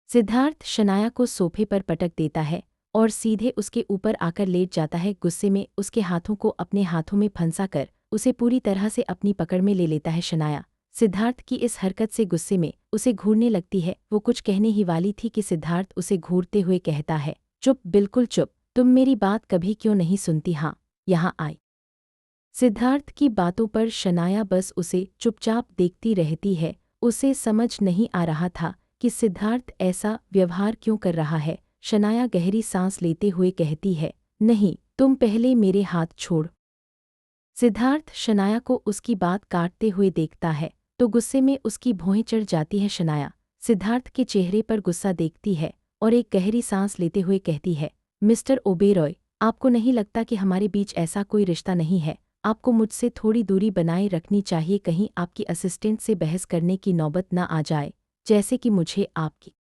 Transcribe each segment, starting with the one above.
सिद्धार्थ शनाया को सोफे पर पटक देता है और सीधे उसके ऊपर आकर लेट जाता है। गुस्से में उसके हाथों को अपने हाथों में फंसाकर उसे पूरी तरह से अपनी पकड़ में ले लेता है। शनाया सिद्धार्थ की इस हरकत से गुस्से में उसे घूरने लगती है। वो कुछ कहने ही वाली थी कि सिद्धार्थ उसे घूरते हुए कहता है, चुप, बिल्कुल चुप, तुम मेरी बात कभी क्यों नहीं सुनती? हाँ, यहाँ आई। सिद्धार्थ की बातों पर शनाया बस उसे चुपचाप देखती रहती है। उसे समझ नहीं आ रहा था कि सिद्धार्थ ऐसा व्यवहार क्यों कर रहा है। शनाया गहरी सांस लेते हुए कहती है, नहीं, तुम पहले मेरे हाथ छोड़। सिद्धार्थ शनाया को उसकी बात काटते हुए देखता है तो गुस्से में उसकी भौहें चढ़ जाती है। शनाया सिद्धार्थ के चेहरे पर गुस्सा देखती है और एक गहरी सांस लेते हुए कहती है, मिस्टर ओबेरॉय, आपको नहीं लगता कि हमारे बीच ऐसा कोई रिश्ता नहीं है? आपको मुझसे थोड़ी दूरी बनाए रखनी चाहिए, कहीं आपकी असिस्टेंट से बहस करने की नौबत न आ जाए, जैसे कि मुझे आपकी।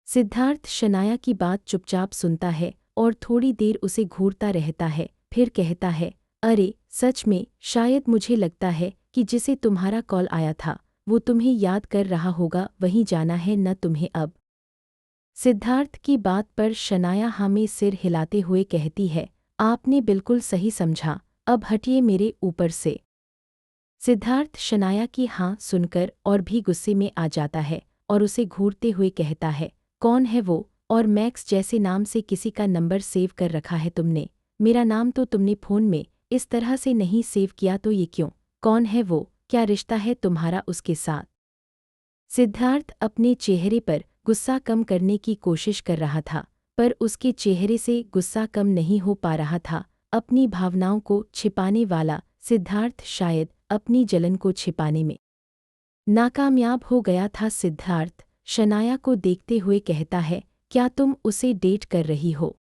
सिद्धार्थ शनाया की बात चुपचाप सुनता है और थोड़ी देर उसे घूरता रहता है, फिर कहता है, अरे सच में, शायद मुझे लगता है कि जिसे तुम्हारा कॉल आया था वो तुम्हें याद कर रहा होगा, वहीं जाना है न तुम्हें अब? सिद्धार्थ की बात पर शनाया हाँ में सिर हिलाते हुए कहती है, आपने बिल्कुल सही समझा, अब हटिए मेरे ऊपर से। सिद्धार्थ शनाया की हाँ सुनकर और भी गुस्से में आ जाता है और उसे घूरते हुए कहता है, कौन है वो? और मैक्स जैसे नाम से किसी का नंबर सेव कर रखा है तुमने? मेरा नाम तो तुमने फ़ोन में इस तरह से नहीं सेव किया, तो ये क्यों? कौन है वो? क्या रिश्ता है तुम्हारा उसके साथ? सिद्धार्थ अपने चेहरे पर गुस्सा कम करने की कोशिश कर रहा था, पर उसके चेहरे से गुस्सा कम नहीं हो पा रहा था। अपनी भावनाओं को छिपाने वाला सिद्धार्थ शायद अपनी जलन को छिपाने में नाकामयाब हो गया था। सिद्धार्थ शनाया को देखते हुए कहता है, क्या तुम उसे डेट कर रही हो?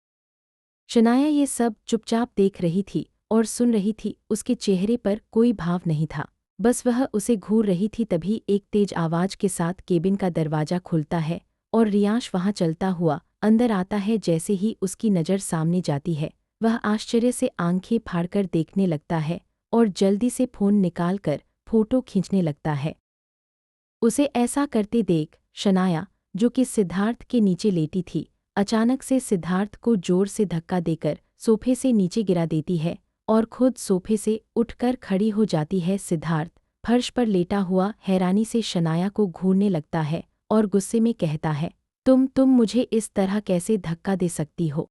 शनाया ये सब चुपचाप देख रही थी और सुन रही थी। उसके चेहरे पर कोई भाव नहीं था, बस वह उसे घूर रही थी। तभी एक तेज आवाज के साथ केबिन का दरवाजा खुलता है और रियांश वहां चलता हुआ अंदर आता है। जैसे ही उसकी नज़र सामने जाती है, वह आश्चर्य से आंखें फाड़कर देखने लगता है और जल्दी से फ़ोन निकालकर फोटो खींचने लगता है। उसे ऐसा करते देख शनाया, जो कि सिद्धार्थ के नीचे लेटी थी, अचानक से सिद्धार्थ को जोर से धक्का देकर सोफे से नीचे गिरा देती है और खुद सोफे से उठकर खड़ी हो जाती है। सिद्धार्थ फर्श पर लेटा हुआ हैरानी से शनाया को घूरने लगता है और गुस्से में कहता है, तुम मुझे इस तरह कैसे धक्का दे सकती हो?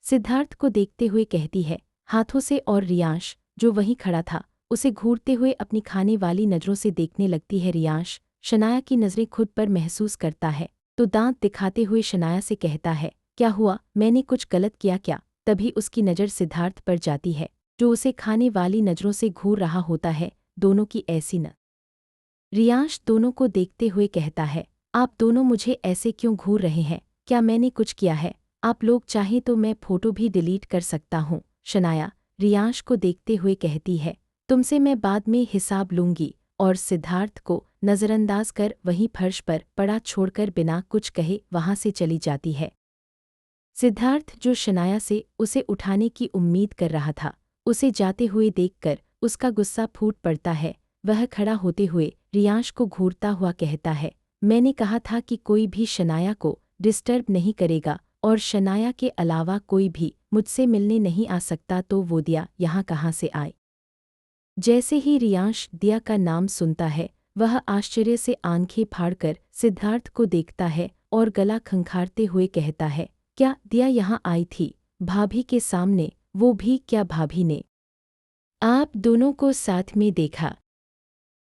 सिद्धार्थ को देखते हुए कहती है, हाथों से, और रियांश जो वहीं खड़ा था उसे घूरते हुए अपनी खाने वाली नज़रों से देखने लगती है। रियांश शनाया की नज़रें खुद पर महसूस करता है तो दांत दिखाते हुए शनाया से कहता है, क्या हुआ? मैंने कुछ गलत किया क्या? तभी उसकी नज़र सिद्धार्थ पर जाती है, जो उसे खाने वाली नज़रों से घूर रहा होता है। दोनों की ऐसी न रियांश दोनों को देखते हुए कहता है, आप दोनों मुझे ऐसे क्यों घूर रहे हैं? क्या मैंने कुछ किया है? आप लोग चाहें तो मैं फ़ोटो भी डिलीट कर सकता हूँ। शनाया रियांश को देखते हुए कहती है, तुमसे मैं बाद में हिसाब लूंगी, और सिद्धार्थ को नज़रअंदाज कर वहीं फर्श पर पड़ा छोड़कर बिना कुछ कहे वहां से चली जाती है। सिद्धार्थ जो शनाया से उसे उठाने की उम्मीद कर रहा था, उसे जाते हुए देखकर उसका गुस्सा फूट पड़ता है। वह खड़ा होते हुए रियांश को घूरता हुआ कहता है, मैंने कहा था कि कोई भी शनाया को डिस्टर्ब नहीं करेगा और शनाया के अलावा कोई भी मुझसे मिलने नहीं आ सकता, तो वो दिया यहाँ कहाँ से आए? जैसे ही रियांश दिया का नाम सुनता है, वह आश्चर्य से आंखें फाड़कर सिद्धार्थ को देखता है और गला खंखारते हुए कहता है, क्या दिया यहाँ आई थी? भाभी के सामने? वो भी क्या भाभी ने आप दोनों को साथ में देखा?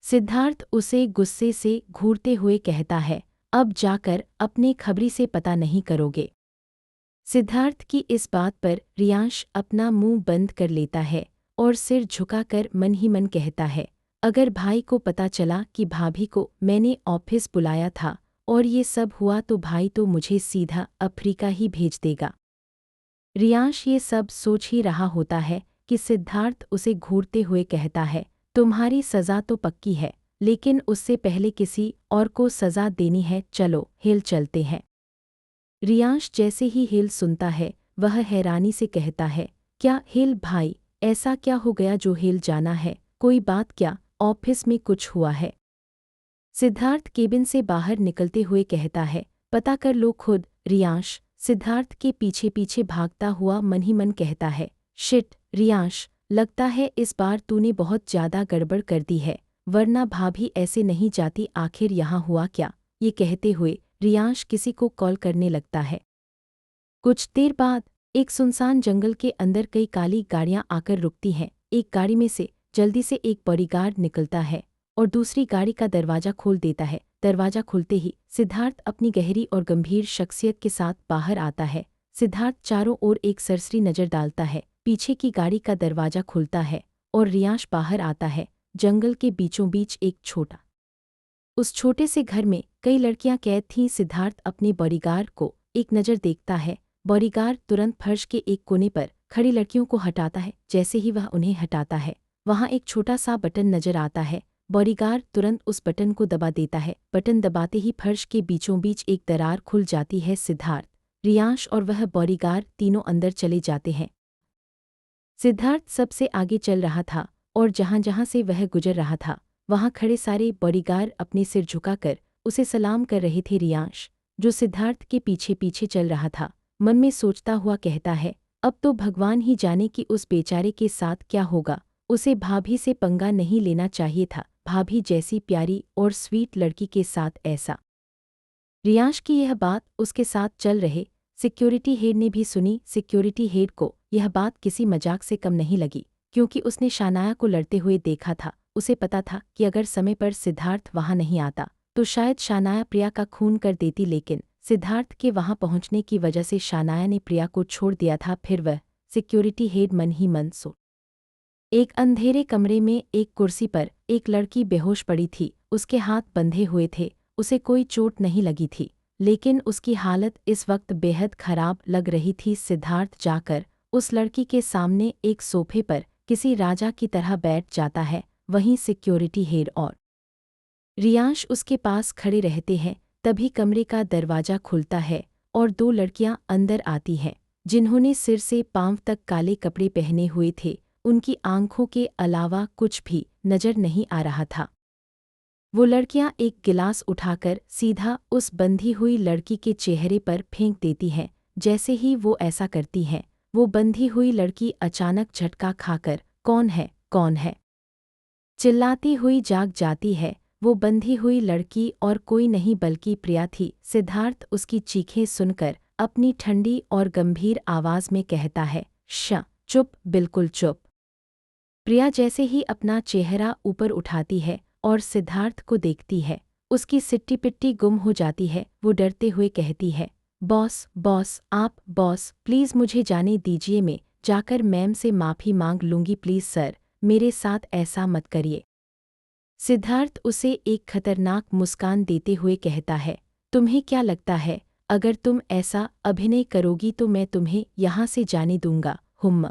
सिद्धार्थ उसे गुस्से से घूरते हुए कहता है, अब जाकर अपने खबरी से पता नहीं करोगे? सिद्धार्थ की इस बात पर रियांश अपना मुंह बंद कर लेता है और सिर झुकाकर मन ही मन कहता है, अगर भाई को पता चला कि भाभी को मैंने ऑफिस बुलाया था और ये सब हुआ तो भाई तो मुझे सीधा अफ्रीका ही भेज देगा। रियांश ये सब सोच ही रहा होता है कि सिद्धार्थ उसे घूरते हुए कहता है, तुम्हारी सज़ा तो पक्की है, लेकिन उससे पहले किसी और को सज़ा देनी है, चलो हिल चलते हैं। रियांश जैसे ही हिल सुनता है, वह हैरानी से कहता है, क्या हिल भाई? ऐसा क्या हो गया जो हिल जाना है? कोई बात क्या? ऑफिस में कुछ हुआ है? सिद्धार्थ केबिन से बाहर निकलते हुए कहता है, पता कर लो खुद। रियांश सिद्धार्थ के पीछे पीछे भागता हुआ मन ही मन कहता है। शिट रियांश, लगता है इस बार तूने बहुत ज्यादा गड़बड़ कर दी है, वरना भाभी ऐसे नहीं जाती। आखिर यहाँ हुआ क्या? ये कहते हुए रियांश किसी को कॉल करने लगता है। कुछ देर बाद एक सुनसान जंगल के अंदर कई काली गाड़ियां आकर रुकती हैं। एक गाड़ी में से जल्दी से एक बॉडीगार्ड निकलता है और दूसरी गाड़ी का दरवाजा खोल देता है। दरवाजा खुलते ही सिद्धार्थ अपनी गहरी और गंभीर शख्सियत के साथ बाहर आता है। सिद्धार्थ चारों ओर एक सरसरी नजर डालता है। पीछे की गाड़ी का दरवाजा खुलता है और रियांश बाहर आता है। जंगल के बीचों बीच एक छोटा, उस छोटे से घर में कई लड़कियां कैद थीं। सिद्धार्थ अपने बॉडीगार्ड को एक नज़र देखता है। बॉडीगार्ड तुरंत फर्श के एक कोने पर खड़ी लड़कियों को हटाता है। जैसे ही वह उन्हें हटाता है, वहां एक छोटा सा बटन नजर आता है। बॉडीगार्ड तुरंत उस बटन को दबा देता है। बटन दबाते ही फर्श के बीचों बीच एक दरार खुल जाती है। सिद्धार्थ, रियांश और वह बॉडीगार्ड तीनों अंदर चले जाते हैं। सिद्धार्थ सबसे आगे चल रहा था और जहां जहां से वह गुजर रहा था, वहां खड़े सारे बॉडीगार्ड अपने सिर झुकाकर उसे सलाम कर रहे थे। रियांश, जो सिद्धार्थ के पीछे पीछे चल रहा था, मन में सोचता हुआ कहता है, अब तो भगवान ही जाने कि उस बेचारे के साथ क्या होगा। उसे भाभी से पंगा नहीं लेना चाहिए था। भाभी जैसी प्यारी और स्वीट लड़की के साथ ऐसा। रियांश की यह बात उसके साथ चल रहे सिक्योरिटी हेड ने भी सुनी। सिक्योरिटी हेड को यह बात किसी मजाक से कम नहीं लगी, क्योंकि उसने शानाया को लड़ते हुए देखा था। उसे पता था कि अगर समय पर सिद्धार्थ वहां नहीं आता तो शायद शानाया प्रिया का खून कर देती, लेकिन सिद्धार्थ के वहां पहुंचने की वजह से शानाया ने प्रिया को छोड़ दिया था। फिर वह सिक्योरिटी हेड मन ही मन सो। एक अंधेरे कमरे में एक कुर्सी पर एक लड़की बेहोश पड़ी थी। उसके हाथ बंधे हुए थे। उसे कोई चोट नहीं लगी थी, लेकिन उसकी हालत इस वक्त बेहद खराब लग रही थी। सिद्धार्थ जाकर उस लड़की के सामने एक सोफे पर किसी राजा की तरह बैठ जाता है। वहीं सिक्योरिटी हेड और रियांश उसके पास खड़े रहते हैं। तभी कमरे का दरवाजा खुलता है और दो लड़कियां अंदर आती हैं, जिन्होंने सिर से पांव तक काले कपड़े पहने हुए थे। उनकी आंखों के अलावा कुछ भी नजर नहीं आ रहा था। वो लड़कियां एक गिलास उठाकर सीधा उस बंधी हुई लड़की के चेहरे पर फेंक देती हैं। जैसे ही वो ऐसा करती हैं, वो बंधी हुई लड़की अचानक झटका खाकर कौन है, कौन है चिल्लाती हुई जाग जाती है। वो बंधी हुई लड़की और कोई नहीं बल्कि प्रिया थी। सिद्धार्थ उसकी चीखें सुनकर अपनी ठंडी और गंभीर आवाज में कहता है, चुप, बिल्कुल चुप। प्रिया जैसे ही अपना चेहरा ऊपर उठाती है और सिद्धार्थ को देखती है, उसकी सिट्टी पिट्टी गुम हो जाती है। वो डरते हुए कहती है, बॉस, बॉस, आप बॉस, प्लीज़ मुझे जाने दीजिए, मैं जाकर मैम से माफ़ी मांग लूँगी, प्लीज़ सर, मेरे साथ ऐसा मत करिए। सिद्धार्थ उसे एक खतरनाक मुस्कान देते हुए कहता है, तुम्हें क्या लगता है अगर तुम ऐसा अभिनय करोगी तो मैं तुम्हें यहाँ से जाने दूंगा? हुम्म।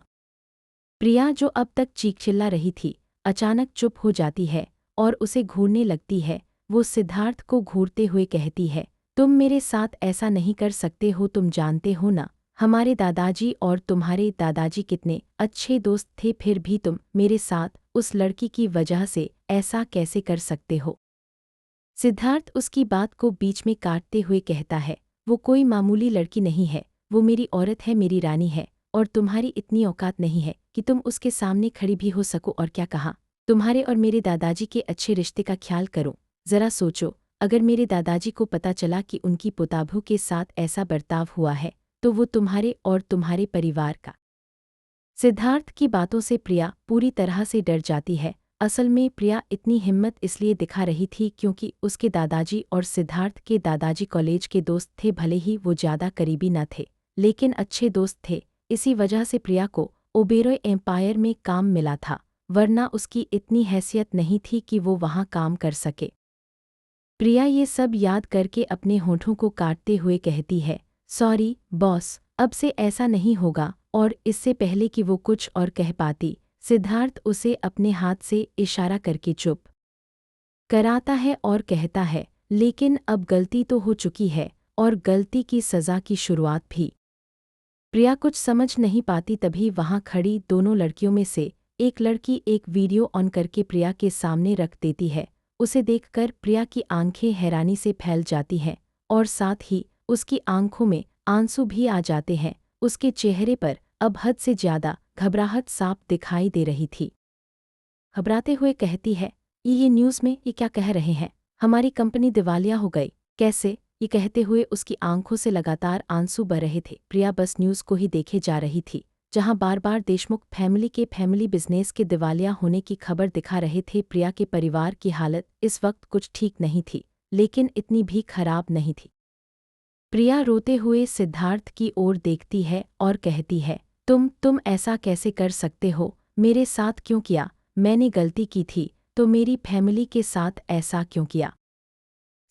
प्रिया, जो अब तक चीख चिल्ला रही थी, अचानक चुप हो जाती है और उसे घूरने लगती है। वो सिद्धार्थ को घूरते हुए कहती है, तुम मेरे साथ ऐसा नहीं कर सकते हो। तुम जानते हो ना, हमारे दादाजी और तुम्हारे दादाजी कितने अच्छे दोस्त थे, फिर भी तुम मेरे साथ उस लड़की की वजह से ऐसा कैसे कर सकते हो? सिद्धार्थ उसकी बात को बीच में काटते हुए कहता है, वो कोई मामूली लड़की नहीं है, वो मेरी औरत है, मेरी रानी है, और तुम्हारी इतनी औकात नहीं है कि तुम उसके सामने खड़ी भी हो सको। और क्या कहा? तुम्हारे और मेरे दादाजी के अच्छे रिश्ते का ख्याल करो। जरा सोचो, अगर मेरे दादाजी को पता चला कि उनकी पोताभू के साथ ऐसा बर्ताव हुआ है, तो वो तुम्हारे और तुम्हारे परिवार का। सिद्धार्थ की बातों से प्रिया पूरी तरह से डर जाती है। असल में प्रिया इतनी हिम्मत इसलिए दिखा रही थी क्योंकि उसके दादाजी और सिद्धार्थ के दादाजी कॉलेज के दोस्त थे। भले ही वो ज़्यादा करीबी न थे, लेकिन अच्छे दोस्त थे। इसी वजह से प्रिया को ओबेरॉय एम्पायर में काम मिला था, वरना उसकी इतनी हैसियत नहीं थी कि वो वहाँ काम कर सके। प्रिया ये सब याद करके अपने होठों को काटते हुए कहती है, सॉरी बॉस, अब से ऐसा नहीं होगा। और इससे पहले कि वो कुछ और कह पाती, सिद्धार्थ उसे अपने हाथ से इशारा करके चुप कराता है और कहता है, लेकिन अब गलती तो हो चुकी है और गलती की सज़ा की शुरुआत भी। प्रिया कुछ समझ नहीं पाती। तभी वहां खड़ी दोनों लड़कियों में से एक लड़की एक वीडियो ऑन करके प्रिया के सामने रख देती है। उसे देखकर प्रिया की आंखें हैरानी से फैल जाती हैं और साथ ही उसकी आंखों में आंसू भी आ जाते हैं। उसके चेहरे पर अब हद से ज्यादा घबराहट साफ दिखाई दे रही थी। घबराते हुए कहती है, ये न्यूज़ में ये क्या कह रहे हैं? हमारी कंपनी दिवालिया हो गई। कैसे? ये कहते हुए उसकी आंखों से लगातार आंसू बह रहे थे। प्रिया बस न्यूज़ को ही देखे जा रही थी, जहां बार बार देशमुख फैमिली बिजनेस के दिवालिया होने की खबर दिखा रहे थे। प्रिया के परिवार की हालत इस वक्त कुछ ठीक नहीं थी, लेकिन इतनी भी खराब नहीं थी। प्रिया रोते हुए सिद्धार्थ की ओर देखती है और कहती है, तुम ऐसा कैसे कर सकते हो? मेरे साथ क्यों किया? मैंने गलती की थी तो मेरी फैमिली के साथ ऐसा क्यों किया?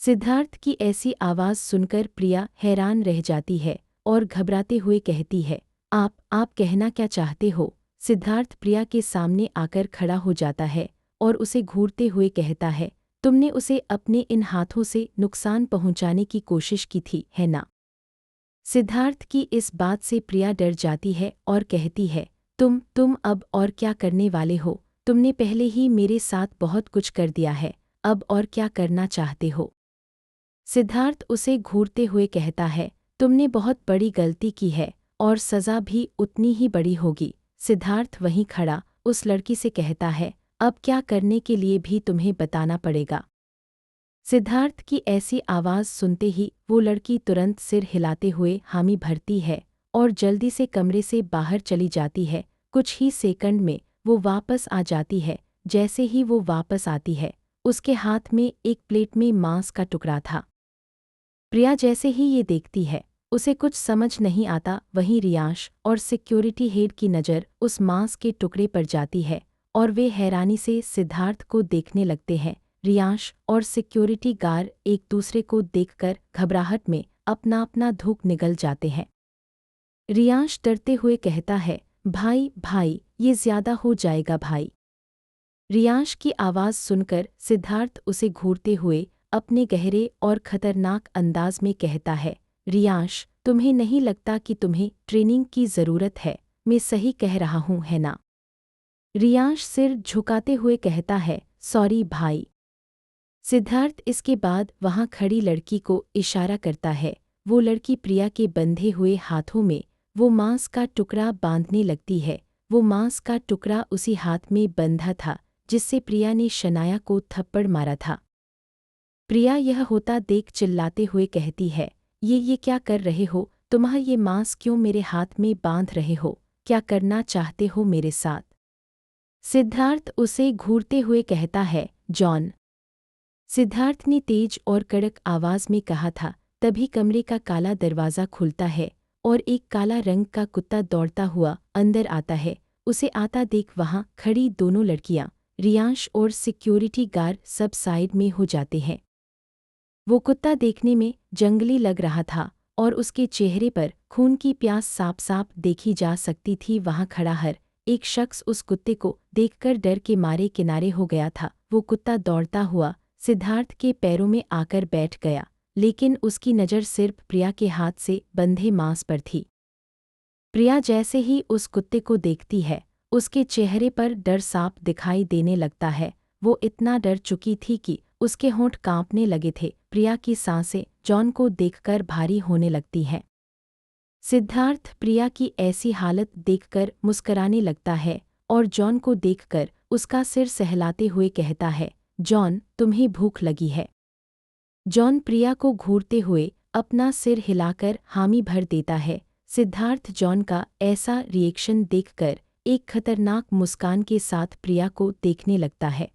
सिद्धार्थ की ऐसी आवाज़ सुनकर प्रिया हैरान रह जाती है और घबराते हुए कहती है, आप कहना क्या चाहते हो? सिद्धार्थ प्रिया के सामने आकर खड़ा हो जाता है और उसे घूरते हुए कहता है, तुमने उसे अपने इन हाथों से नुकसान पहुंचाने की कोशिश की थी, है ना? सिद्धार्थ की इस बात से प्रिया डर जाती है और कहती है, तुम अब और क्या करने वाले हो? तुमने पहले ही मेरे साथ बहुत कुछ कर दिया है, अब और क्या करना चाहते हो? सिद्धार्थ उसे घूरते हुए कहता है, तुमने बहुत बड़ी गलती की है और सज़ा भी उतनी ही बड़ी होगी। सिद्धार्थ वहीं खड़ा उस लड़की से कहता है, अब क्या करने के लिए भी तुम्हें बताना पड़ेगा। सिद्धार्थ की ऐसी आवाज़ सुनते ही वो लड़की तुरंत सिर हिलाते हुए हामी भरती है और जल्दी से कमरे से बाहर चली जाती है। कुछ ही सेकंड में वो वापस आ जाती है। जैसे ही वो वापस आती है, उसके हाथ में एक प्लेट में मांस का टुकड़ा था। प्रिया जैसे ही ये देखती है, उसे कुछ समझ नहीं आता। वहीं रियांश और सिक्योरिटी हेड की नज़र उस मांस के टुकड़े पर जाती है और वे हैरानी से सिद्धार्थ को देखने लगते हैं। रियांश और सिक्योरिटी गार्ड एक दूसरे को देखकर घबराहट में अपना अपना धूप निगल जाते हैं। रियांश डरते हुए कहता है, भाई ये ज्यादा हो जाएगा भाई। रियांश की आवाज़ सुनकर सिद्धार्थ उसे घूरते हुए अपने गहरे और खतरनाक अंदाज में कहता है, रियांश, तुम्हें नहीं लगता कि तुम्हें ट्रेनिंग की ज़रूरत है? मैं सही कह रहा हूँ, है ना? रियांश सिर झुकाते हुए कहता है, सॉरी भाई। सिद्धार्थ इसके बाद वहां खड़ी लड़की को इशारा करता है। वो लड़की प्रिया के बंधे हुए हाथों में वो मांस का टुकड़ा बांधने लगती है। वो मांस का टुकड़ा उसी हाथ में बंधा था जिससे प्रिया ने शनाया को थप्पड़ मारा था। प्रिया यह होता देख चिल्लाते हुए कहती है, ये क्या कर रहे हो? तुम्हारा ये मांस क्यों मेरे हाथ में बांध रहे हो? क्या करना चाहते हो मेरे साथ? सिद्धार्थ उसे घूरते हुए कहता है, जॉन। सिद्धार्थ ने तेज और कड़क आवाज में कहा था। तभी कमरे का काला दरवाज़ा खुलता है और एक काला रंग का कुत्ता दौड़ता हुआ अंदर आता है। उसे आता देख वहां खड़ी दोनों लड़कियां, रियांश और सिक्योरिटी गार्ड सब साइड में हो जाते हैं। वो कुत्ता देखने में जंगली लग रहा था और उसके चेहरे पर खून की प्यास साफ साफ देखी जा सकती थी। वहां खड़ा हर एक शख्स उस कुत्ते को देखकर डर के मारे किनारे हो गया था। वो कुत्ता दौड़ता हुआ सिद्धार्थ के पैरों में आकर बैठ गया, लेकिन उसकी नज़र सिर्फ प्रिया के हाथ से बंधे मांस पर थी। प्रिया जैसे ही उस कुत्ते को देखती है, उसके चेहरे पर डर साफ दिखाई देने लगता है। वो इतना डर चुकी थी कि उसके होंठ कांपने लगे थे। प्रिया की सांसें जॉन को देखकर भारी होने लगती हैं। सिद्धार्थ प्रिया की ऐसी हालत देखकर मुस्कराने लगता है और जॉन को देखकर उसका सिर सहलाते हुए कहता है, जॉन, तुम्हें भूख लगी है? जॉन प्रिया को घूरते हुए अपना सिर हिलाकर हामी भर देता है। सिद्धार्थ जॉन का ऐसा रिएक्शन देखकर एक खतरनाक मुस्कान के साथ प्रिया को देखने लगता है।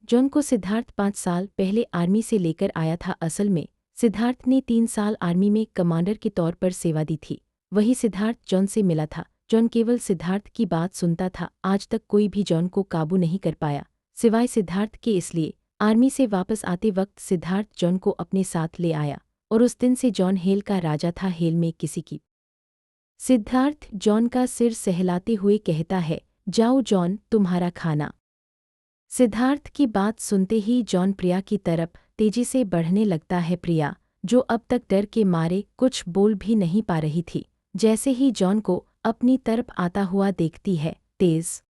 जॉन को सिद्धार्थ 5 साल पहले आर्मी से लेकर आया था। असल में सिद्धार्थ ने 3 साल आर्मी में कमांडर के तौर पर सेवा दी थी। वही सिद्धार्थ जॉन से मिला था। जॉन केवल सिद्धार्थ की बात सुनता था। आज तक कोई भी जॉन को काबू नहीं कर पाया, सिवाय सिद्धार्थ के। इसलिए आर्मी से वापस आते वक्त सिद्धार्थ जॉन को अपने साथ ले आया और उस दिन से जॉन हेल का राजा था। हेल में किसी की। सिद्धार्थ जॉन का सिर सहलाते हुए कहता है, जाओ जॉन, तुम्हारा खाना। सिद्धार्थ की बात सुनते ही जॉन प्रिया की तरफ तेजी से बढ़ने लगता है। प्रिया, जो अब तक डर के मारे कुछ बोल भी नहीं पा रही थी, जैसे ही जॉन को अपनी तरफ आता हुआ देखती है, तेज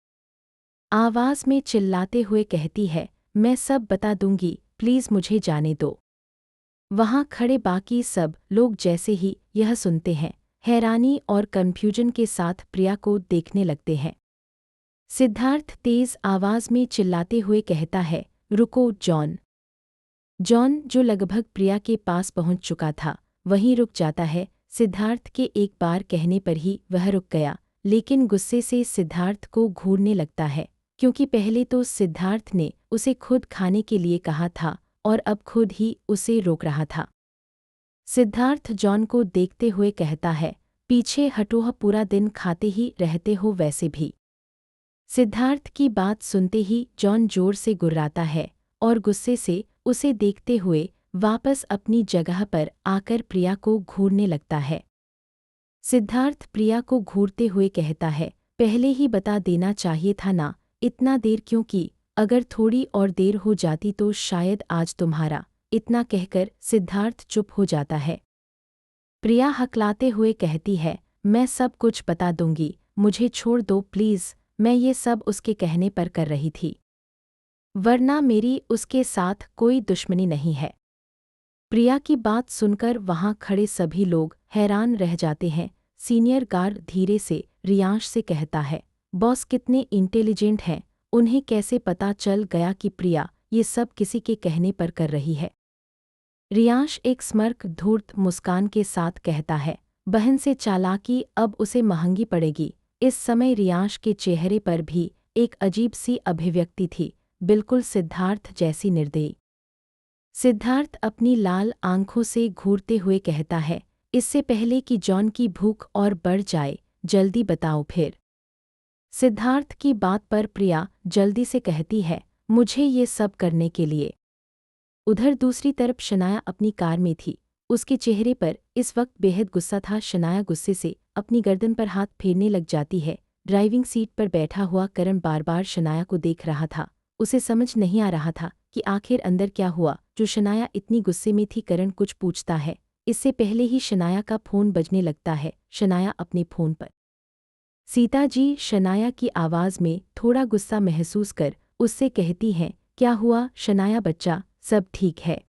आवाज में चिल्लाते हुए कहती है, मैं सब बता दूंगी, प्लीज मुझे जाने दो। वहां खड़े बाकी सब लोग जैसे ही यह सुनते हैं, हैरानी और कंफ्यूजन के साथ प्रिया को देखने लगते हैं। सिद्धार्थ तेज आवाज में चिल्लाते हुए कहता है, रुको जॉन। जॉन, जो लगभग प्रिया के पास पहुंच चुका था, वहीं रुक जाता है। सिद्धार्थ के एक बार कहने पर ही वह रुक गया, लेकिन गुस्से से सिद्धार्थ को घूरने लगता है, क्योंकि पहले तो सिद्धार्थ ने उसे खुद खाने के लिए कहा था और अब खुद ही उसे रोक रहा था। सिद्धार्थ जॉन को देखते हुए कहता है, पीछे हटो, पूरा दिन खाते ही रहते हो वैसे भी। सिद्धार्थ की बात सुनते ही जॉन जोर से गुर्राता है और गुस्से से उसे देखते हुए वापस अपनी जगह पर आकर प्रिया को घूरने लगता है। सिद्धार्थ प्रिया को घूरते हुए कहता है, पहले ही बता देना चाहिए था ना, इतना देर क्यों की? अगर थोड़ी और देर हो जाती तो शायद आज तुम्हारा। इतना कहकर सिद्धार्थ चुप हो जाता है। प्रिया हकलाते हुए कहती है, मैं सब कुछ बता दूंगी, मुझे छोड़ दो प्लीज़, मैं ये सब उसके कहने पर कर रही थी, वरना मेरी उसके साथ कोई दुश्मनी नहीं है। प्रिया की बात सुनकर वहां खड़े सभी लोग हैरान रह जाते हैं। सीनियर गार्ड धीरे से रियांश से कहता है, बॉस कितने इंटेलिजेंट हैं, उन्हें कैसे पता चल गया कि प्रिया ये सब किसी के कहने पर कर रही है? रियांश एक स्मर्क धूर्त मुस्कान के साथ कहता है, बहन से चालाकी अब उसे महंगी पड़ेगी। इस समय रियांश के चेहरे पर भी एक अजीब सी अभिव्यक्ति थी, बिल्कुल सिद्धार्थ जैसी निर्दयी। सिद्धार्थ अपनी लाल आंखों से घूरते हुए कहता है, इससे पहले कि जॉन की भूख और बढ़ जाए, जल्दी बताओ फिर। सिद्धार्थ की बात पर प्रिया जल्दी से कहती है, मुझे ये सब करने के लिए। उधर दूसरी तरफ शनाया अपनी कार में थी। उसके चेहरे पर इस वक्त बेहद गुस्सा था। शनाया गुस्से से अपनी गर्दन पर हाथ फेरने लग जाती है। ड्राइविंग सीट पर बैठा हुआ करण बार बार शनाया को देख रहा था। उसे समझ नहीं आ रहा था कि आखिर अंदर क्या हुआ जो शनाया इतनी गुस्से में थी। करण कुछ पूछता है, इससे पहले ही शनाया का फ़ोन बजने लगता है। शनाया अपने फ़ोन पर सीता जी, शनाया की आवाज़ में थोड़ा गुस्सा महसूस कर उससे कहती हैं, क्या हुआ शनाया बच्चा, सब ठीक है?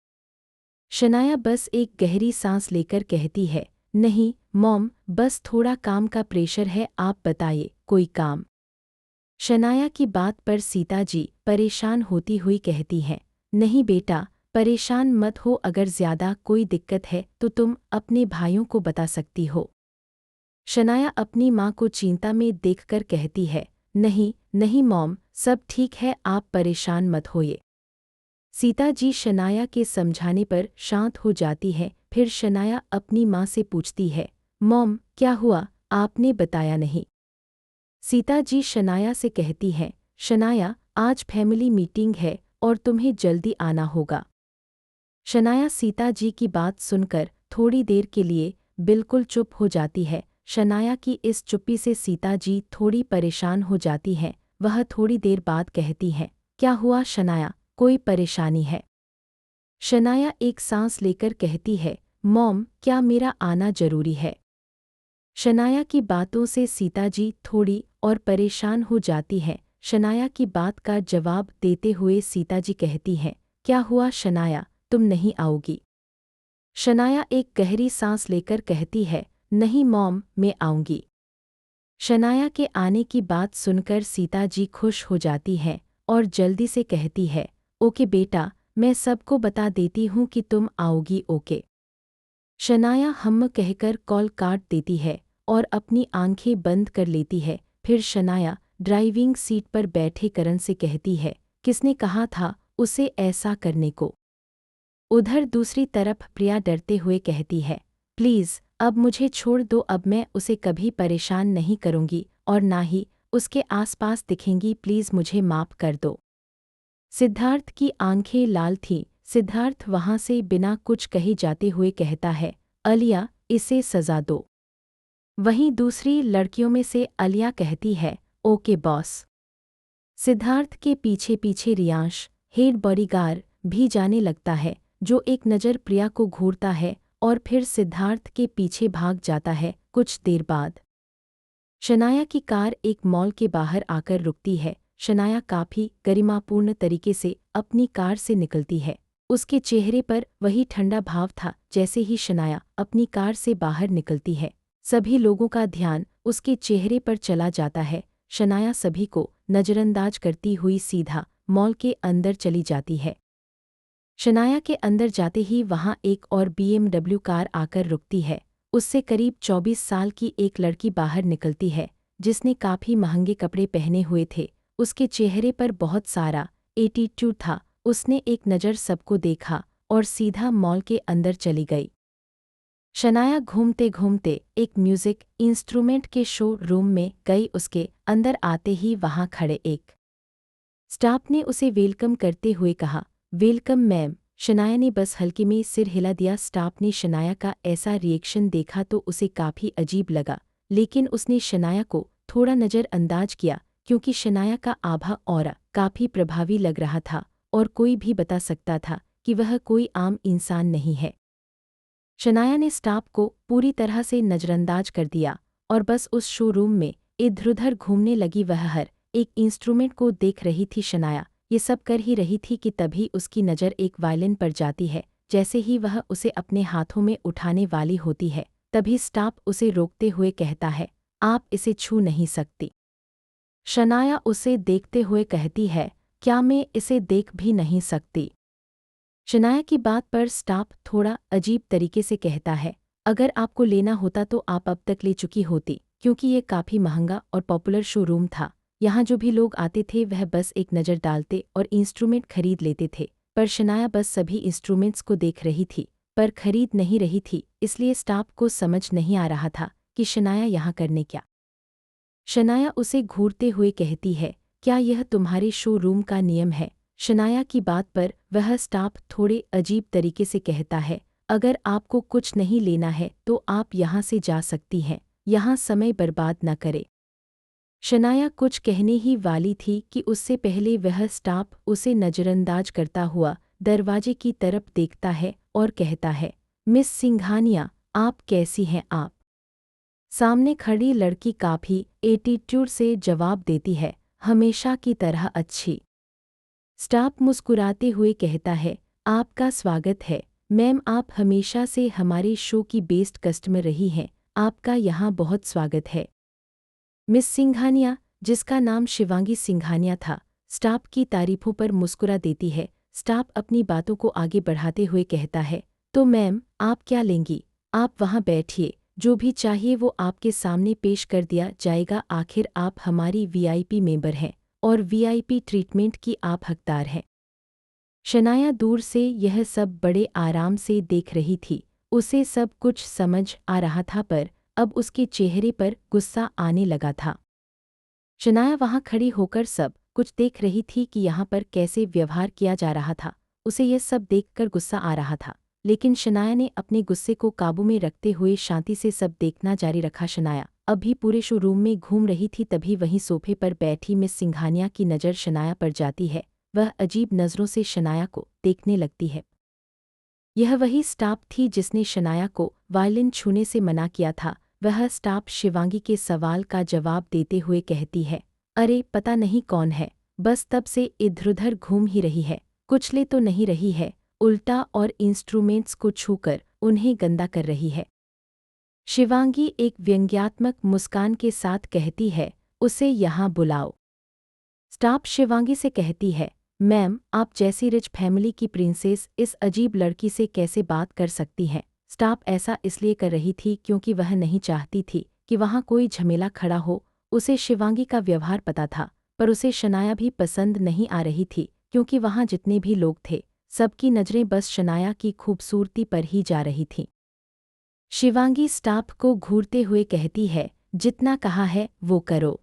शनाया बस एक गहरी सांस लेकर कहती है, नहीं मॉम, बस थोड़ा काम का प्रेशर है, आप बताइए कोई काम? शनाया की बात पर सीता जी परेशान होती हुई कहती हैं, नहीं बेटा, परेशान मत हो, अगर ज़्यादा कोई दिक्कत है तो तुम अपने भाइयों को बता सकती हो। शनाया अपनी माँ को चिंता में देखकर कहती है, नहीं नहीं मॉम, सब ठीक है, आप परेशान मत होइए। सीता जी शनाया के समझाने पर शांत हो जाती है। फिर शनाया अपनी माँ से पूछती है, मॉम क्या हुआ, आपने बताया नहीं? सीता जी शनाया से कहती हैं, शनाया आज फैमिली मीटिंग है और तुम्हें जल्दी आना होगा। शनाया सीता जी की बात सुनकर थोड़ी देर के लिए बिल्कुल चुप हो जाती है। शनाया की इस चुप्पी से सीता जी थोड़ी परेशान हो जाती हैं। वह थोड़ी देर बाद कहती हैं, क्या हुआ शनाया, कोई परेशानी है? शनाया एक सांस लेकर कहती है, मॉम क्या मेरा आना जरूरी है? शनाया की बातों से सीता जी थोड़ी और परेशान हो जाती हैं। शनाया की बात का जवाब देते हुए सीता जी कहती हैं, क्या हुआ शनाया, तुम नहीं आओगी? शनाया एक गहरी सांस लेकर कहती है, नहीं मॉम, मैं आऊंगी। शनाया के आने की बात सुनकर सीता जी खुश हो जाती हैं और जल्दी से कहती है, ओके बेटा, मैं सबको बता देती हूँ कि तुम आओगी, ओके। शनाया हम्म कहकर कॉल काट देती है और अपनी आंखें बंद कर लेती है। फिर शनाया ड्राइविंग सीट पर बैठे करण से कहती है, किसने कहा था उसे ऐसा करने को? उधर दूसरी तरफ प्रिया डरते हुए कहती है, प्लीज़ अब मुझे छोड़ दो, अब मैं उसे कभी परेशान नहीं करूंगी और ना ही उसके आसपास दिखेंगी, प्लीज़ मुझे माफ़ कर दो। सिद्धार्थ की आंखें लाल थीं। सिद्धार्थ वहां से बिना कुछ कहे जाते हुए कहता है, अलिया इसे सज़ा दो। वहीं दूसरी लड़कियों में से अलिया कहती है, ओके बॉस। सिद्धार्थ के पीछे पीछे रियांश हेड बॉडीगार्ड भी जाने लगता है, जो एक नज़र प्रिया को घूरता है और फिर सिद्धार्थ के पीछे भाग जाता है। कुछ देर बाद शनाया की कार एक मॉल के बाहर आकर रुकती है। शनाया काफ़ी गरिमापूर्ण तरीके से अपनी कार से निकलती है। उसके चेहरे पर वही ठंडा भाव था जैसे ही शनाया अपनी कार से बाहर निकलती है। सभी लोगों का ध्यान उसके चेहरे पर चला जाता है। शनाया सभी को नज़रअंदाज करती हुई सीधा मॉल के अंदर चली जाती है। शनाया के अंदर जाते ही वहाँ एक और BMW कार आकर रुकती है। उससे करीब 24 साल की एक लड़की बाहर निकलती है, जिसने काफ़ी महंगे कपड़े पहने हुए थे। उसके चेहरे पर बहुत सारा एटीट्यूड था। उसने एक नज़र सबको देखा और सीधा मॉल के अंदर चली गई। शनाया घूमते घूमते एक म्यूजिक इंस्ट्रूमेंट के शो रूम में गई। उसके अंदर आते ही वहाँ खड़े एक स्टाफ ने उसे वेलकम करते हुए कहा, वेलकम मैम। शनाया ने बस हल्के में सिर हिला दिया। स्टाफ ने शनाया का ऐसा रिएक्शन देखा तो उसे काफ़ी अजीब लगा, लेकिन उसने शनाया को थोड़ा नज़रअंदाज किया क्योंकि शनाया का आभा ऑरा काफ़ी प्रभावी लग रहा था और कोई भी बता सकता था कि वह कोई आम इंसान नहीं है। शनाया ने स्टाफ को पूरी तरह से नज़रअंदाज कर दिया और बस उस शोरूम में इधर-उधर घूमने लगी। वह हर एक इंस्ट्रूमेंट को देख रही थी। शनाया ये सब कर ही रही थी कि तभी उसकी नज़र एक वायलिन पर जाती है। जैसे ही वह उसे अपने हाथों में उठाने वाली होती है, तभी स्टाफ उसे रोकते हुए कहता है, आप इसे छू नहीं सकती। शनाया उसे देखते हुए कहती है, क्या मैं इसे देख भी नहीं सकती? शनाया की बात पर स्टाफ थोड़ा अजीब तरीके से कहता है, अगर आपको लेना होता तो आप अब तक ले चुकी होती, क्योंकि ये काफ़ी महंगा और पॉपुलर शोरूम था। यहाँ जो भी लोग आते थे वह बस एक नज़र डालते और इंस्ट्रूमेंट खरीद लेते थे। पर शनाया बस सभी इंस्ट्रूमेंट्स को देख रही थी, पर खरीद नहीं रही थी। इसलिए स्टाफ को समझ नहीं आ रहा था कि शनाया यहाँ करने क्या। शनाया उसे घूरते हुए कहती है, क्या यह तुम्हारे शोरूम का नियम है? शनाया की बात पर वह स्टाफ थोड़े अजीब तरीके से कहता है, अगर आपको कुछ नहीं लेना है तो आप यहाँ से जा सकती हैं, यहाँ समय बर्बाद न करें। शनाया कुछ कहने ही वाली थी कि उससे पहले वह स्टाफ उसे नज़रअंदाज करता हुआ दरवाजे की तरफ देखता है और कहता है, मिस सिंघानिया, आप कैसी हैं आप? सामने खड़ी लड़की काफ़ी एटीट्यूड से जवाब देती है, हमेशा की तरह अच्छी। स्टाफ मुस्कुराते हुए कहता है, आपका स्वागत है मैम, आप हमेशा से हमारे शो की बेस्ट कस्टमर रही हैं, आपका यहाँ बहुत स्वागत है। मिस सिंघानिया, जिसका नाम शिवांगी सिंघानिया था, स्टाफ की तारीफों पर मुस्कुरा देती है। स्टाफ अपनी बातों को आगे बढ़ाते हुए कहता है, तो मैम आप क्या लेंगी? आप वहाँ बैठिए, जो भी चाहिए वो आपके सामने पेश कर दिया जाएगा। आखिर आप हमारी वीआईपी मेंबर हैं और वीआईपी ट्रीटमेंट की आप हकदार हैं। शनाया दूर से यह सब बड़े आराम से देख रही थी। उसे सब कुछ समझ आ रहा था, पर अब उसके चेहरे पर गुस्सा आने लगा था। शनाया वहाँ खड़ी होकर सब कुछ देख रही थी कि यहाँ पर कैसे व्यवहार किया जा रहा था। उसे यह सब देखकर गुस्सा आ रहा था, लेकिन शनाया ने अपने गुस्से को काबू में रखते हुए शांति से सब देखना जारी रखा। शनाया अब भी पूरे शोरूम में घूम रही थी, तभी वहीं सोफे पर बैठी मिस सिंघानिया की नज़र शनाया पर जाती है। वह अजीब नज़रों से शनाया को देखने लगती है। यह वही स्टाफ थी जिसने शनाया को वायलिन छूने से मना किया था। वह स्टाफ शिवांगी के सवाल का जवाब देते हुए कहती है, अरे पता नहीं कौन है, बस तब से इधर-उधर घूम ही रही है, कुछ ले तो नहीं रही है, उल्टा और इंस्ट्रूमेंट्स को छूकर उन्हें गंदा कर रही है। शिवांगी एक व्यंग्यात्मक मुस्कान के साथ कहती है, उसे यहाँ बुलाओ। स्टाफ शिवांगी से कहती है, मैम आप जैसी रिच फैमिली की प्रिंसेस इस अजीब लड़की से कैसे बात कर सकती हैं? स्टाफ ऐसा इसलिए कर रही थी क्योंकि वह नहीं चाहती थी कि वहाँ कोई झमेला खड़ा हो। उसे शिवांगी का व्यवहार पता था, पर उसे शनाया भी पसंद नहीं आ रही थी क्योंकि वहाँ जितने भी लोग थे सबकी नज़रें बस शनाया की खूबसूरती पर ही जा रही थीं। शिवांगी स्टाफ को घूरते हुए कहती है, जितना कहा है वो करो।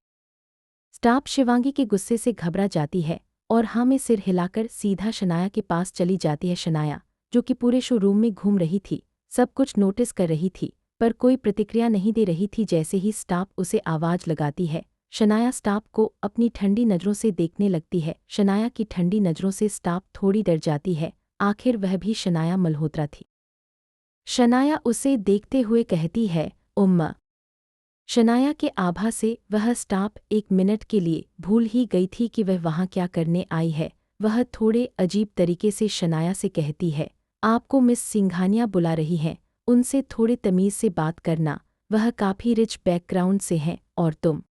स्टाफ शिवांगी के गुस्से से घबरा जाती है और हाँ में सिर हिलाकर सीधा शनाया के पास चली जाती है। शनाया, जो कि पूरे शोरूम में घूम रही थी, सब कुछ नोटिस कर रही थी, पर कोई प्रतिक्रिया नहीं दे रही थी। जैसे ही स्टाफ उसे आवाज़ लगाती है, शनाया स्टाफ को अपनी ठंडी नज़रों से देखने लगती है। शनाया की ठंडी नज़रों से स्टाफ थोड़ी डर जाती है, आखिर वह भी शनाया मल्होत्रा थी। शनाया उसे देखते हुए कहती है, उम्मा। शनाया के आभा से वह स्टाफ एक मिनट के लिए भूल ही गई थी कि वह वहाँ क्या करने आई है। वह थोड़े अजीब तरीके से शनाया से कहती है, आपको मिस सिंघानिया बुला रही हैं, उनसे थोड़े तमीज़ से बात करना, वह काफ़ी रिच बैकग्राउंड से हैं और तुम।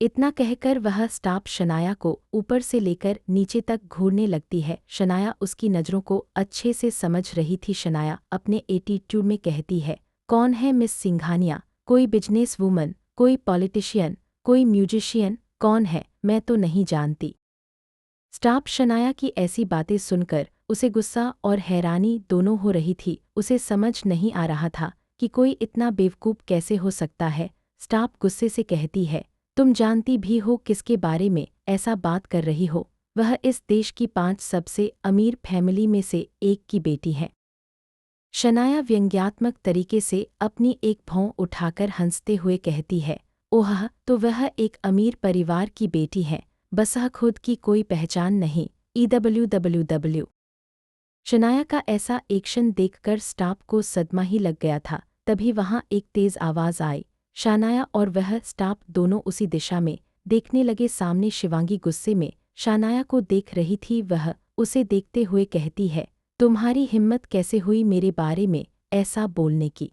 इतना कहकर वह स्टाफ शनाया को ऊपर से लेकर नीचे तक घूरने लगती है। शनाया उसकी नज़रों को अच्छे से समझ रही थी। शनाया अपने एटीट्यूड में कहती है, कौन है मिस सिंघानिया? कोई बिजनेस वूमन, कोई पॉलिटिशियन, कोई म्यूजिशियन? कौन है? मैं तो नहीं जानती। स्टाफ शनाया की ऐसी बातें सुनकर उसे गुस्सा और हैरानी दोनों हो रही थी। उसे समझ नहीं आ रहा था कि कोई इतना बेवकूफ़ कैसे हो सकता है। स्टाफ गुस्से से कहती है, तुम जानती भी हो किसके बारे में ऐसा बात कर रही हो? वह इस देश की 5 सबसे अमीर फैमिली में से एक की बेटी है। शनाया व्यंग्यात्मक तरीके से अपनी एक भौं उठाकर हंसते हुए कहती है, ओह, तो वह एक अमीर परिवार की बेटी है, बस खुद की कोई पहचान नहीं। EWWW। शनाया का ऐसा एक्शन देखकर स्टाफ को सदमा ही लग गया था। तभी वहां एक तेज आवाज़ आई। शनाया और वह स्टाफ दोनों उसी दिशा में देखने लगे। सामने शिवांगी गुस्से में शनाया को देख रही थी। वह उसे देखते हुए कहती है, तुम्हारी हिम्मत कैसे हुई मेरे बारे में ऐसा बोलने की?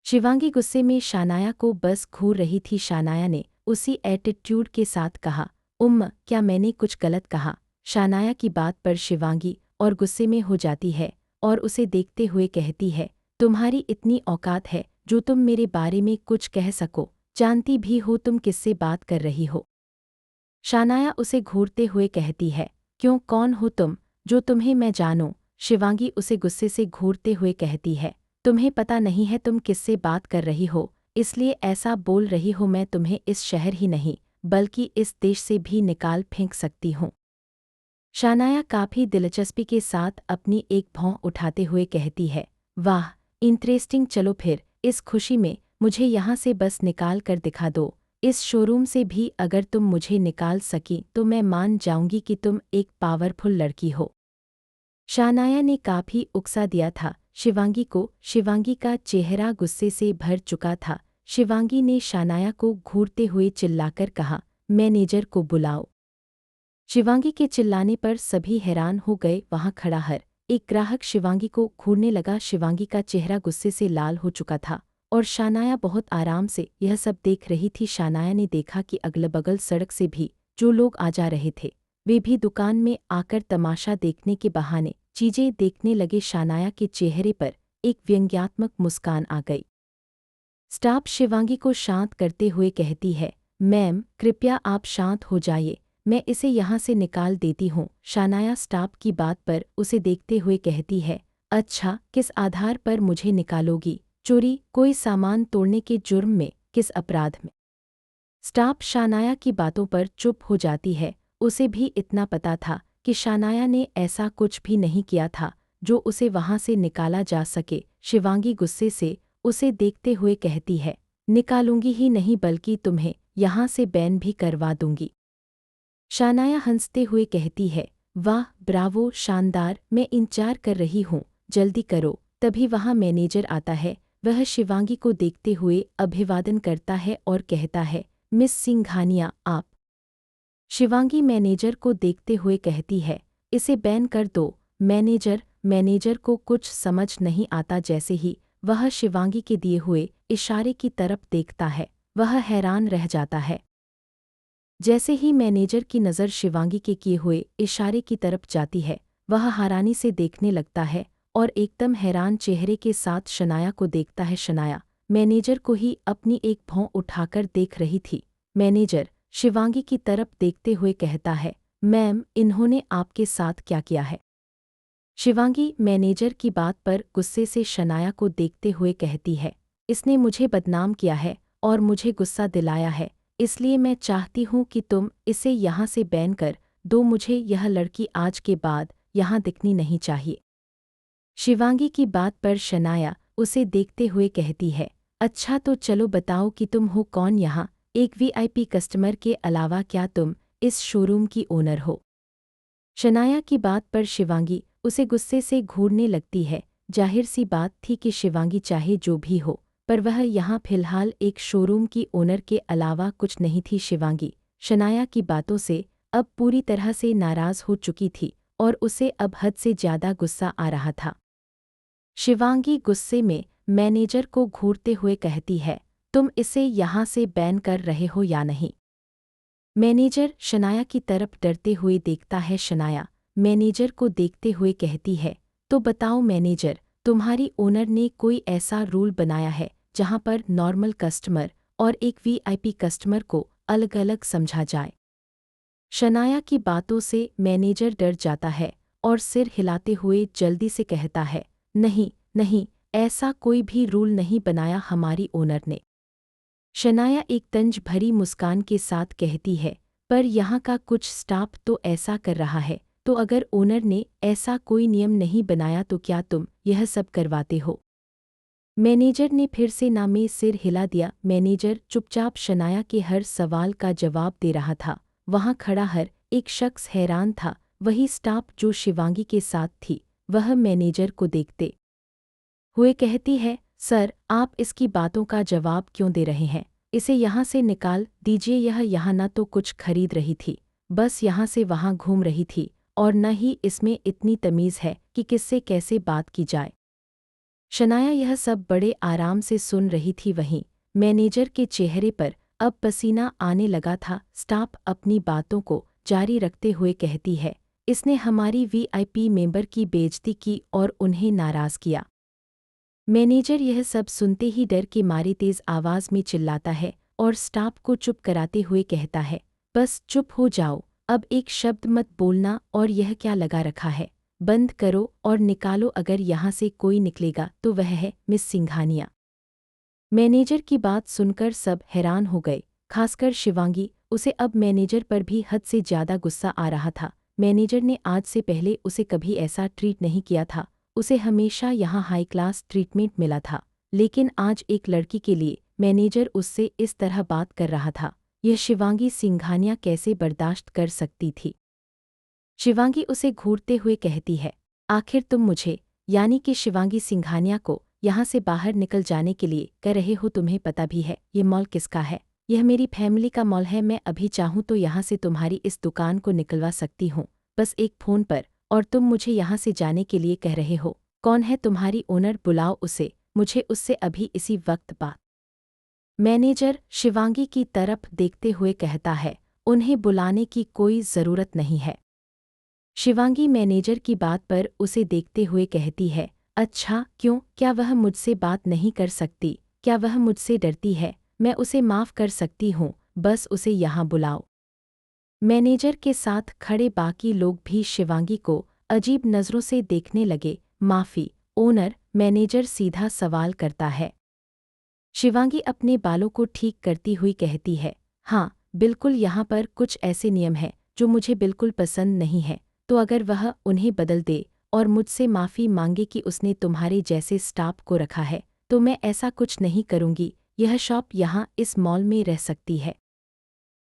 शिवांगी गुस्से में शनाया को बस घूर रही थी। शनाया ने उसी एटीट्यूड के साथ कहा, क्या मैंने कुछ गलत कहा? शनाया की बात पर शिवांगी और गुस्से में हो जाती है और उसे देखते हुए कहती है, तुम्हारी इतनी औकात है जो तुम मेरे बारे में कुछ कह सको? जानती भी हो तुम किससे बात कर रही हो? शनाया उसे घूरते हुए कहती है, क्यों, कौन हो तुम जो तुम्हें मैं जानूं? शिवांगी उसे गुस्से से घूरते हुए कहती है, तुम्हें पता नहीं है तुम किससे बात कर रही हो, इसलिए ऐसा बोल रही हो। मैं तुम्हें इस शहर ही नहीं बल्कि इस देश से भी निकाल फेंक सकती हूँ। शनाया काफ़ी दिलचस्पी के साथ अपनी एक भौं उठाते हुए कहती है, वाह, इंटरेस्टिंग, चलो फिर इस खुशी में मुझे यहाँ से बस निकाल कर दिखा दो। इस शोरूम से भी अगर तुम मुझे निकाल सकी तो मैं मान जाऊंगी कि तुम एक पावरफुल लड़की हो। शनाया ने काफ़ी उकसा दिया था शिवांगी को। शिवांगी का चेहरा गुस्से से भर चुका था। शिवांगी ने शनाया को घूरते हुए चिल्लाकर कहा, मैनेजर को बुलाओ। शिवांगी के चिल्लाने पर सभी हैरान हो गए। वहां खड़ा हर एक ग्राहक शिवांगी को घूरने लगा। शिवांगी का चेहरा गुस्से से लाल हो चुका था और शनाया बहुत आराम से यह सब देख रही थी। शनाया ने देखा कि अगल बगल सड़क से भी जो लोग आ जा रहे थे वे भी दुकान में आकर तमाशा देखने के बहाने चीजें देखने लगे। शनाया के चेहरे पर एक व्यंग्यात्मक मुस्कान आ गई। स्टाफ शिवांगी को शांत करते हुए कहती है, मैम, कृपया आप शांत हो जाइए, मैं इसे यहाँ से निकाल देती हूँ। शनाया स्टाफ की बात पर उसे देखते हुए कहती है, अच्छा, किस आधार पर मुझे निकालोगी? चोरी, कोई सामान तोड़ने के जुर्म में, किस अपराध में? स्टाफ शनाया की बातों पर चुप हो जाती है। उसे भी इतना पता था कि शनाया ने ऐसा कुछ भी नहीं किया था जो उसे वहां से निकाला जा सके। शिवांगी गुस्से से उसे देखते हुए कहती है, निकालूंगी ही नहीं बल्कि तुम्हें यहाँ से बैन भी करवा दूंगी। शनाया हंसते हुए कहती है, वाह, ब्रावो, शानदार, मैं इंतजार कर रही हूँ, जल्दी करो। तभी वहाँ मैनेजर आता है। वह शिवांगी को देखते हुए अभिवादन करता है और कहता है, मिस सिंघानिया, आप? शिवांगी मैनेजर को देखते हुए कहती है, इसे बैन कर दो। मैनेजर को कुछ समझ नहीं आता। जैसे ही वह शिवांगी के दिए हुए इशारे की तरफ देखता है वह हैरान रह जाता है। जैसे ही मैनेजर की नज़र शिवांगी के किए हुए इशारे की तरफ जाती है वह हैरानी से देखने लगता है और एकदम हैरान चेहरे के साथ शनाया को देखता है। शनाया मैनेजर को ही अपनी एक भौं उठाकर देख रही थी। मैनेजर शिवांगी की तरफ देखते हुए कहता है, मैम, इन्होंने आपके साथ क्या किया है? शिवांगी मैनेजर की बात पर गुस्से से शनाया को देखते हुए कहती है, इसने मुझे बदनाम किया है और मुझे गुस्सा दिलाया है, इसलिए मैं चाहती हूँ कि तुम इसे यहाँ से बैन कर दो। मुझे यह लड़की आज के बाद यहाँ दिखनी नहीं चाहिए। शिवांगी की बात पर शनाया उसे देखते हुए कहती है, अच्छा, तो चलो बताओ कि तुम हो कौन? यहाँ एक VIP कस्टमर के अलावा क्या तुम इस शोरूम की ओनर हो? शनाया की बात पर शिवांगी उसे गुस्से से घूरने लगती है। जाहिर सी बात थी कि शिवांगी चाहे जो भी हो पर वह यहाँ फिलहाल एक शोरूम की ओनर के अलावा कुछ नहीं थी। शिवांगी शनाया की बातों से अब पूरी तरह से नाराज हो चुकी थी और उसे अब हद से ज्यादा गुस्सा आ रहा था। शिवांगी गुस्से में मैनेजर को घूरते हुए कहती है, तुम इसे यहाँ से बैन कर रहे हो या नहीं? मैनेजर शनाया की तरफ डरते हुए देखता है। शनाया मैनेजर को देखते हुए कहती है, तो बताओ मैनेजर, तुम्हारी ओनर ने कोई ऐसा रूल बनाया है जहां पर नॉर्मल कस्टमर और एक वीआईपी कस्टमर को अलग अलग समझा जाए? शनाया की बातों से मैनेजर डर जाता है और सिर हिलाते हुए जल्दी से कहता है, नहीं नहीं, ऐसा कोई भी रूल नहीं बनाया हमारी ओनर ने। शनाया एक तंज भरी मुस्कान के साथ कहती है, पर यहाँ का कुछ स्टाफ तो ऐसा कर रहा है, तो अगर ओनर ने ऐसा कोई नियम नहीं बनाया तो क्या तुम यह सब करवाते हो? मैनेजर ने फिर से ना में सिर हिला दिया। मैनेजर चुपचाप शनाया के हर सवाल का जवाब दे रहा था। वहाँ खड़ा हर एक शख्स हैरान था। वही स्टाफ जो शिवांगी के साथ थी, वह मैनेजर को देखते हुए कहती है, सर आप इसकी बातों का जवाब क्यों दे रहे हैं? इसे यहाँ से निकाल दीजिए। यह यहाँ न तो कुछ खरीद रही थी, बस यहाँ से वहाँ घूम रही थी, और न ही इसमें इतनी तमीज़ है कि किससे कैसे बात की जाए। शनाया यह सब बड़े आराम से सुन रही थी। वहीं मैनेजर के चेहरे पर अब पसीना आने लगा था। स्टाफ अपनी बातों को जारी रखते हुए कहती है, इसने हमारी वीआईपी मेंबर की बेइज्जती की और उन्हें नाराज़ किया। मैनेजर यह सब सुनते ही डर के मारे तेज आवाज में चिल्लाता है और स्टाफ को चुप कराते हुए कहता है, बस चुप हो जाओ, अब एक शब्द मत बोलना। और यह क्या लगा रखा है? बंद करो और निकालो। अगर यहाँ से कोई निकलेगा तो वह है मिस सिंघानिया। मैनेजर की बात सुनकर सब हैरान हो गए, खासकर शिवांगी। उसे अब मैनेजर पर भी हद से ज्यादा गुस्सा आ रहा था। मैनेजर ने आज से पहले उसे कभी ऐसा ट्रीट नहीं किया था। उसे हमेशा यहाँ हाई क्लास ट्रीटमेंट मिला था, लेकिन आज एक लड़की के लिए मैनेजर उससे इस तरह बात कर रहा था। यह शिवांगी सिंघानिया कैसे बर्दाश्त कर सकती थी? शिवांगी उसे घूरते हुए कहती है, आखिर तुम मुझे यानी कि शिवांगी सिंघानिया को यहाँ से बाहर निकल जाने के लिए कह रहे हो? तुम्हें पता भी है ये मॉल किसका है? यह मेरी फैमिली का मॉल है। मैं अभी चाहूँ तो यहाँ से तुम्हारी इस दुकान को निकलवा सकती हूँ, बस एक फ़ोन पर। और तुम मुझे यहाँ से जाने के लिए कह रहे हो? कौन है तुम्हारी ओनर? बुलाओ उसे, मुझे उससे अभी इसी वक्त बात। मैनेजर शिवांगी की तरफ देखते हुए कहता है, उन्हें बुलाने की कोई ज़रूरत नहीं है। शिवांगी मैनेजर की बात पर उसे देखते हुए कहती है, अच्छा क्यों? क्या वह मुझसे बात नहीं कर सकती? क्या वह मुझसे डरती है? मैं उसे माफ़ कर सकती हूँ, बस उसे यहाँ बुलाओ। मैनेजर के साथ खड़े बाकी लोग भी शिवांगी को अजीब नज़रों से देखने लगे। माफ़ी ओनर, मैनेजर सीधा सवाल करता है। शिवांगी अपने बालों को ठीक करती हुई कहती है, हाँ बिल्कुल, यहाँ पर कुछ ऐसे नियम हैं जो मुझे बिल्कुल पसंद नहीं है, तो अगर वह उन्हें बदल दे और मुझसे माफ़ी मांगे कि उसने तुम्हारे जैसे स्टाफ को रखा है, तो मैं ऐसा कुछ नहीं करूँगी। यह शॉप यहाँ इस मॉल में रह सकती है।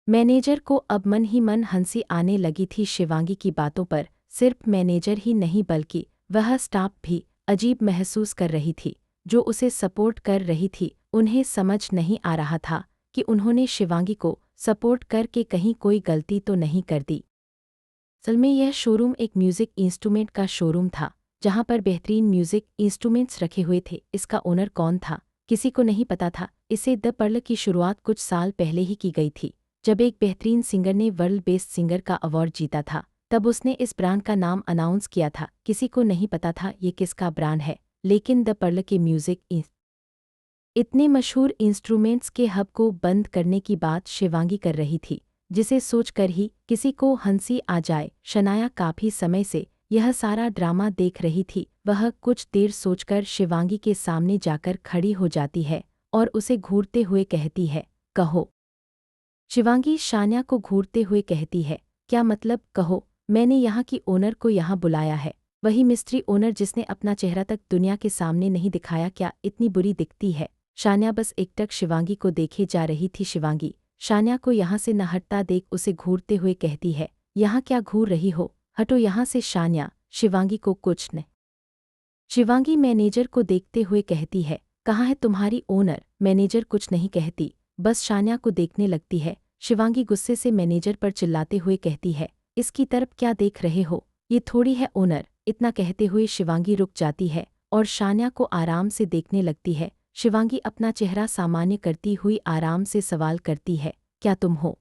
मैनेजर को अब मन ही मन हंसी आने लगी थी शिवांगी की बातों पर। सिर्फ मैनेजर ही नहीं बल्कि वह स्टाफ भी अजीब महसूस कर रही थी, जो उसे सपोर्ट कर रही थी। उन्हें समझ नहीं आ रहा था कि उन्होंने शिवांगी को सपोर्ट करके कहीं कोई गलती तो नहीं कर दी। असल में यह शोरूम एक म्यूज़िक इंस्ट्रूमेंट का शोरूम था, जहां पर बेहतरीन म्यूज़िक इंस्ट्रूमेंट्स रखे हुए थे। इसका ओनर कौन था, किसी को नहीं पता था। इसे द पर्ल की शुरुआत कुछ साल पहले ही की गई थी, जब एक बेहतरीन सिंगर ने वर्ल्ड बेस्ट सिंगर का अवार्ड जीता था। तब उसने इस ब्रांड का नाम अनाउंस किया था। किसी को नहीं पता था ये किसका ब्रांड है, लेकिन द पर्ल के म्यूज़िक इतने मशहूर इंस्ट्रूमेंट्स के हब को बंद करने की बात शिवांगी कर रही थी, जिसे सोचकर ही किसी को हंसी आ जाए। शनाया काफ़ी समय से यह सारा ड्रामा देख रही थी। वह कुछ देर सोचकर शिवांगी के सामने जाकर खड़ी हो जाती है और उसे घूरते हुए कहती है, कहो। शिवांगी शान्या को घूरते हुए कहती है, क्या मतलब कहो? मैंने यहाँ की ओनर को यहाँ बुलाया है, वही मिस्ट्री ओनर जिसने अपना चेहरा तक दुनिया के सामने नहीं दिखाया। क्या इतनी बुरी दिखती है? शान्या बस एकटक शिवांगी को देखे जा रही थी। शिवांगी शान्या को यहाँ से न हटता देख उसे घूरते हुए कहती है, यहाँ क्या घूर रही हो? हटो यहाँ से। शान्या शिवांगी को कुछ न। शिवांगी मैनेजर को देखते हुए कहती है, कहाँ है तुम्हारी ओनर? मैनेजर कुछ नहीं कहती, बस शान्या को देखने लगती है। शिवांगी गुस्से से मैनेजर पर चिल्लाते हुए कहती है, इसकी तरफ क्या देख रहे हो, ये थोड़ी है ओनर। इतना कहते हुए शिवांगी रुक जाती है और शान्या को आराम से देखने लगती है। शिवांगी अपना चेहरा सामान्य करती हुई आराम से सवाल करती है, क्या तुम हो?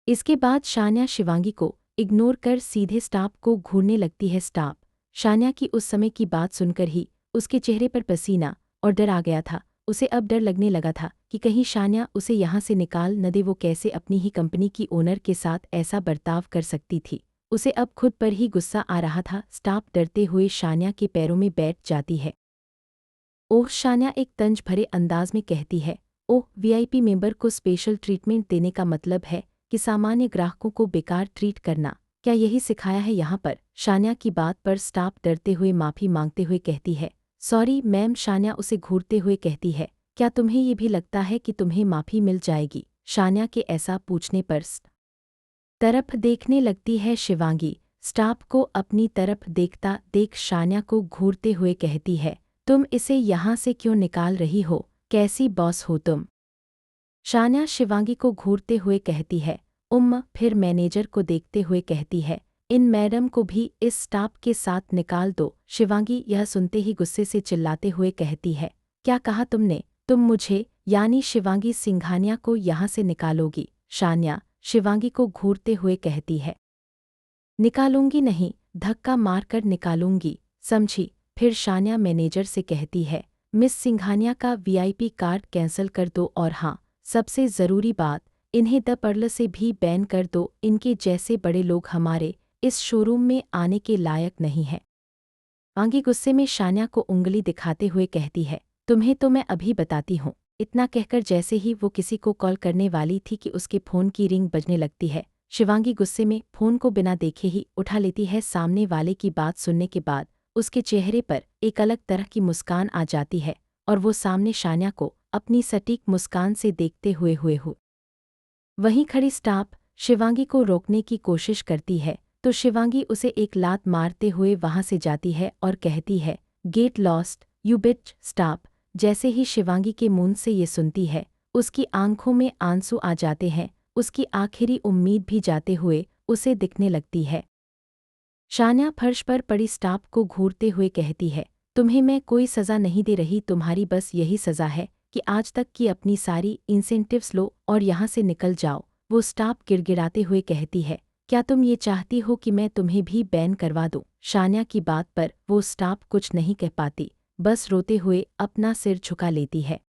इसके बाद शान्या शिवांगी को इग्नोर कर सीधे स्टाफ को घूरने लगती है। स्टाफ शान्या की उस समय की बात सुनकर ही उसके चेहरे पर पसीना और डर आ गया था। उसे अब डर लगने लगा था कि कहीं शान्या उसे यहाँ से निकाल न दे। वो कैसे अपनी ही कंपनी की ओनर के साथ ऐसा बर्ताव कर सकती थी। उसे अब खुद पर ही गुस्सा आ रहा था। स्टाफ डरते हुए शान्या के पैरों में बैठ जाती है। ओह, शान्या एक तंज भरे अंदाज में कहती है, ओह, वीआईपी मेंबर को स्पेशल ट्रीटमेंट देने का मतलब है कि सामान्य ग्राहकों को बेकार ट्रीट करना? क्या यही सिखाया है यहाँ पर? शान्या की बात पर स्टाफ डरते हुए माफ़ी मांगते हुए कहती है, सॉरी मैम। शान्या उसे घूरते हुए कहती है, क्या तुम्हें ये भी लगता है कि तुम्हें माफ़ी मिल जाएगी? शान्या के ऐसा पूछने पर तरफ देखने लगती है शिवांगी। स्टाफ को अपनी तरफ देखता देख शान्या को घूरते हुए कहती है, तुम इसे यहाँ से क्यों निकाल रही हो? कैसी बॉस हो तुम? शान्या शिवांगी को घूरते हुए कहती है, फिर मैनेजर को देखते हुए कहती है, इन मैडम को भी इस स्टाफ के साथ निकाल दो। शिवांगी यह सुनते ही गुस्से से चिल्लाते हुए कहती है, क्या कहा तुमने? तुम मुझे यानी शिवांगी सिंघानिया को यहाँ से निकालोगी? शान्या शिवांगी को घूरते हुए कहती है, निकालूंगी नहीं, धक्का मारकर निकालूंगी, समझी? फिर शान्या मैनेजर से कहती है, मिस सिंघानिया का वीआईपी कार्ड कैंसिल कर दो और हाँ, सबसे ज़रूरी बात, इन्हें द पर्ल से भी बैन कर दो। इनके जैसे बड़े लोग हमारे इस शोरूम में आने के लायक नहीं है। आंगी गुस्से में शान्या को उंगली दिखाते हुए कहती है, तुम्हें तो मैं अभी बताती हूँ। इतना कहकर जैसे ही वो किसी को कॉल करने वाली थी कि उसके फ़ोन की रिंग बजने लगती है। शिवांगी गुस्से में फ़ोन को बिना देखे ही उठा लेती है। सामने वाले की बात सुनने के बाद उसके चेहरे पर एक अलग तरह की मुस्कान आ जाती है और वो सामने शान्या को अपनी सटीक मुस्कान से देखते हुए वहीं खड़ी स्टाफ शिवांगी को रोकने की कोशिश करती है तो शिवांगी उसे एक लात मारते हुए वहां से जाती है और कहती है, get lost you beach. Staff जैसे ही शिवांगी के मुंह से ये सुनती है उसकी आंखों में आंसू आ जाते हैं। उसकी आखिरी उम्मीद भी जाते हुए उसे दिखने लगती है। शान्या फर्श पर पड़ी स्टाफ को घूरते हुए कहती है, तुम्हें मैं कोई सज़ा नहीं दे रही, तुम्हारी बस यही सज़ा है कि आज तक की अपनी सारी इंसेंटिव्स लो और यहाँ से निकल जाओ। वो स्टाफ गिड़गिड़ाते हुए कहती है, क्या तुम ये चाहती हो कि मैं तुम्हें भी बैन करवा दूँ? शान्या की बात पर वो स्टाफ कुछ नहीं कह पाती, बस रोते हुए अपना सिर झुका लेती है।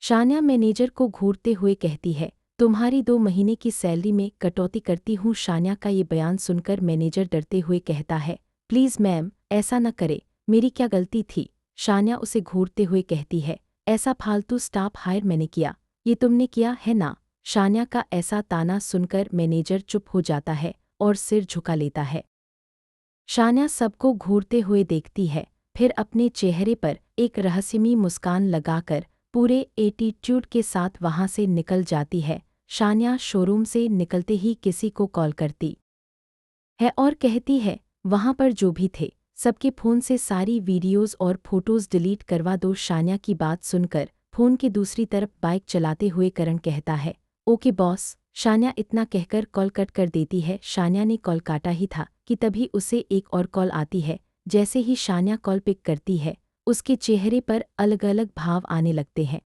शान्या मैनेजर को घूरते हुए कहती है, तुम्हारी 2 महीने की सैलरी में कटौती करती हूँ। शान्या का ये बयान सुनकर मैनेजर डरते हुए कहता है, प्लीज़ मैम, ऐसा न करे, मेरी क्या गलती थी? शान्या उसे घूरते हुए कहती है, ऐसा फालतू स्टाफ हायर मैंने किया, ये तुमने किया है ना? शान्या का ऐसा ताना सुनकर मैनेजर चुप हो जाता है और सिर झुका लेता है। शान्या सबको घूरते हुए देखती है, फिर अपने चेहरे पर एक रहस्यमयी मुस्कान लगाकर पूरे एटीट्यूड के साथ वहां से निकल जाती है। शान्या शोरूम से निकलते ही किसी को कॉल करती है और कहती है, वहां पर जो भी थे सबके फ़ोन से सारी वीडियोज़ और फोटोज़ डिलीट करवा दो। शान्या की बात सुनकर फ़ोन की दूसरी तरफ बाइक चलाते हुए करण कहता है, ओके बॉस। शान्या इतना कहकर कॉल कट कर देती है। शान्या ने कॉल काटा ही था कि तभी उसे एक और कॉल आती है। जैसे ही शान्या कॉल पिक करती है उसके चेहरे पर अलग अलग भाव आने लगते हैं।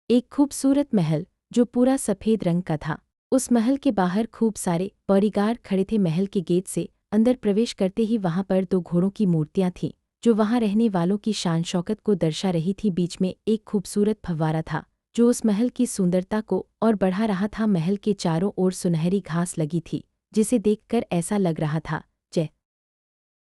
एक खूबसूरत महल जो पूरा सफ़ेद रंग का था, उस महल के बाहर खूब सारे बॉडीगार्ड खड़े थे। महल के गेट से अंदर प्रवेश करते ही वहां पर 2 घोड़ों की मूर्तियां थीं जो वहां रहने वालों की शान शौकत को दर्शा रही थी। बीच में एक खूबसूरत फव्वारा था जो उस महल की सुंदरता को और बढ़ा रहा था। महल के चारों ओर सुनहरी घास लगी थी जिसे देखकर ऐसा लग रहा था जय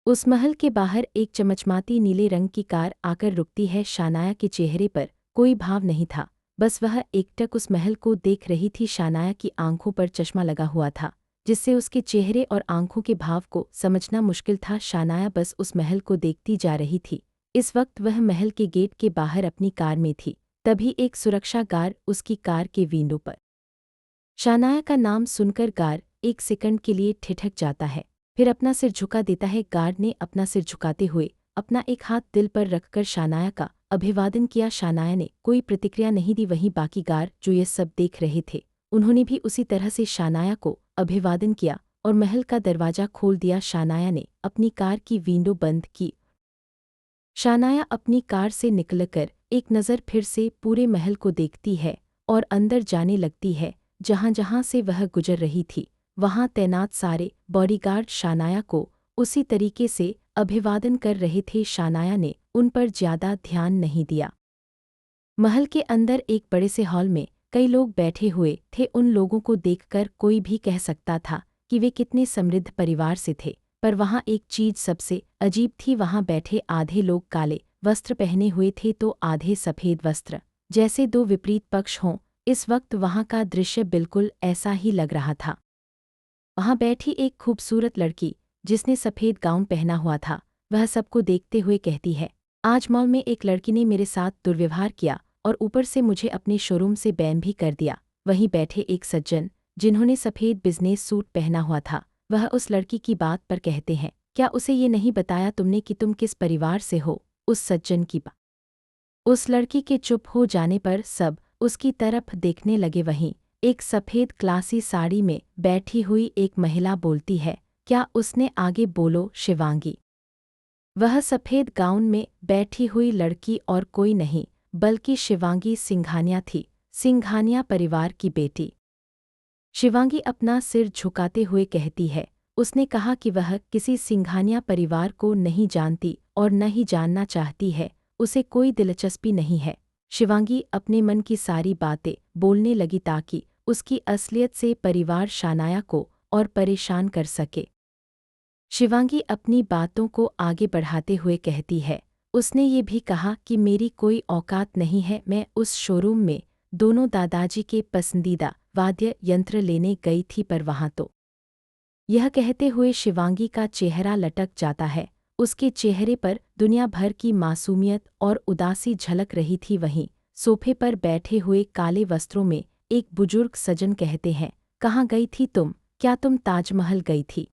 उस महल के बाहर एक चमचमाती नीले रंग की कार आकर रुकती है। शानाया के चेहरे पर कोई भाव नहीं था, बस वह एकटक उस महल को देख रही थी। शानाया की आंखों पर चश्मा लगा हुआ था जिससे उसके चेहरे और आंखों के भाव को समझना मुश्किल था। शानाया बस उस महल को देखती जा रही थी। इस वक्त वह महल के गेट के बाहर अपनी कार में थी, तभी एक सुरक्षा गार्ड उसकी कार के विंडो पर शानाया का नाम सुनकर गार्ड एक सेकंड के लिए ठिठक जाता है, फिर अपना सिर झुका देता है। गार्ड ने अपना सिर झुकाते हुए अपना एक हाथ दिल पर रखकर शानाया का अभिवादन किया। शानाया ने कोई प्रतिक्रिया नहीं दी। वहीं बाकी गार्ड जो ये सब देख रहे थे उन्होंने भी उसी तरह से शानाया को अभिवादन किया और महल का दरवाजा खोल दिया। शानाया ने अपनी कार की विंडो बंद की। शानाया अपनी कार से निकलकर एक नज़र फिर से पूरे महल को देखती है और अंदर जाने लगती है। जहाँ-जहाँ से वह गुजर रही थी, वहाँ तैनात सारे बॉडीगार्ड शानाया को उसी तरीके से अभिवादन कर रहे थे। शानाया ने उन पर ज्यादा ध्यान नहीं दिया। महल के अंदर एक बड़े से हॉल में कई लोग बैठे हुए थे। उन लोगों को देखकर कोई भी कह सकता था कि वे कितने समृद्ध परिवार से थे, पर वहाँ एक चीज सबसे अजीब थी। वहाँ बैठे आधे लोग काले वस्त्र पहने हुए थे तो आधे सफ़ेद वस्त्र, जैसे दो विपरीत पक्ष हों। इस वक्त वहाँ का दृश्य बिल्कुल ऐसा ही लग रहा था। वहाँ बैठी एक खूबसूरत लड़की जिसने सफ़ेद गाउन पहना हुआ था, वह सबको देखते हुए कहती है, आज मॉल में एक लड़की ने मेरे साथ दुर्व्यवहार किया और ऊपर से मुझे अपने शोरूम से बैन भी कर दिया। वहीं बैठे एक सज्जन जिन्होंने सफ़ेद बिजनेस सूट पहना हुआ था, वह उस लड़की की बात पर कहते हैं, क्या उसे ये नहीं बताया तुमने कि तुम किस परिवार से हो? उस सज्जन की बात उस लड़की के चुप हो जाने पर सब उसकी तरफ देखने लगे। वहीं एक सफ़ेद क्लासी साड़ी में बैठी हुई एक महिला बोलती है, क्या उसने? आगे बोलो शिवांगी। वह सफ़ेद गाउन में बैठी हुई लड़की और कोई नहीं बल्कि शिवांगी सिंघानिया थी, सिंघानिया परिवार की बेटी। शिवांगी अपना सिर झुकाते हुए कहती है, उसने कहा कि वह किसी सिंघानिया परिवार को नहीं जानती और न ही जानना चाहती है, उसे कोई दिलचस्पी नहीं है। शिवांगी अपने मन की सारी बातें बोलने लगी ताकि उसकी असलियत से परिवार शानाया को और परेशान कर सके। शिवांगी अपनी बातों को आगे बढ़ाते हुए कहती है, उसने ये भी कहा कि मेरी कोई औकात नहीं है। मैं उस शोरूम में दोनों दादाजी के पसंदीदा वाद्य यंत्र लेने गई थी, पर वहाँ तो। यह कहते हुए शिवांगी का चेहरा लटक जाता है। उसके चेहरे पर दुनिया भर की मासूमियत और उदासी झलक रही थी। वहीं सोफे पर बैठे हुए काले वस्त्रों में एक बुजुर्ग सज्जन कहते हैं, कहाँ गई थी तुम? क्या तुम ताजमहल गई थी?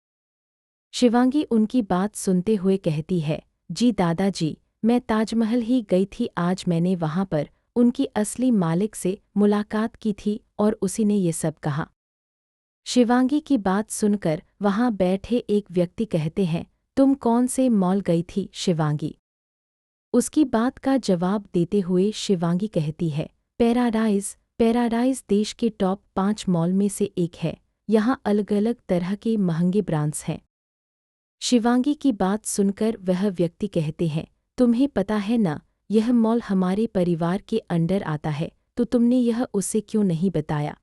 शिवांगी उनकी बात सुनते हुए कहती है, जी दादाजी, मैं ताजमहल ही गई थी। आज मैंने वहाँ पर उनकी असली मालिक से मुलाकात की थी और उसी ने ये सब कहा। शिवांगी की बात सुनकर वहाँ बैठे एक व्यक्ति कहते हैं, तुम कौन से मॉल गई थी शिवांगी? उसकी बात का जवाब देते हुए शिवांगी कहती है, पैराडाइज। पैराडाइज देश के टॉप 5 मॉल में से एक है। यहाँ अलग अलग तरह के महंगे ब्रांड्स हैं। शिवांगी की बात सुनकर वह व्यक्ति कहते हैं, तुम्हें पता है ना, यह मॉल हमारे परिवार के अंडर आता है, तो तुमने यह उसे क्यों नहीं बताया?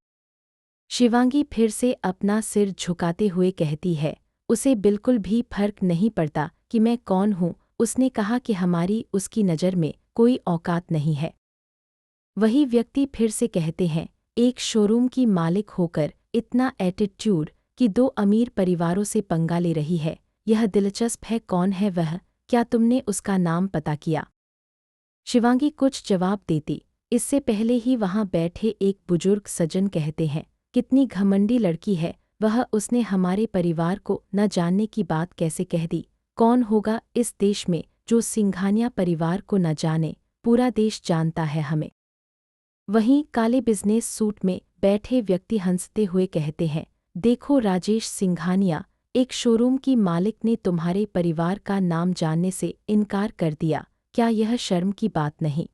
शिवांगी फिर से अपना सिर झुकाते हुए कहती है, उसे बिल्कुल भी फर्क नहीं पड़ता कि मैं कौन हूँ। उसने कहा कि हमारी उसकी नज़र में कोई औकात नहीं है। वही व्यक्ति फिर से कहते हैं, एक शोरूम की मालिक होकर इतना एटीट्यूड कि 2 अमीर परिवारों से पंगा ले रही है, यह दिलचस्प है। कौन है वह? क्या तुमने उसका नाम पता किया? शिवांगी कुछ जवाब देती इससे पहले ही वहाँ बैठे एक बुजुर्ग सज्जन कहते हैं, कितनी घमंडी लड़की है वह, उसने हमारे परिवार को न जानने की बात कैसे कह दी? कौन होगा इस देश में जो सिंघानिया परिवार को न जाने? पूरा देश जानता है हमें। वहीं काले बिजनेस सूट में बैठे व्यक्ति हंसते हुए कहते हैं, देखो राजेश सिंघानिया, एक शोरूम की मालिक ने तुम्हारे परिवार का नाम जानने से इनकार कर दिया, क्या यह शर्म की बात नहीं?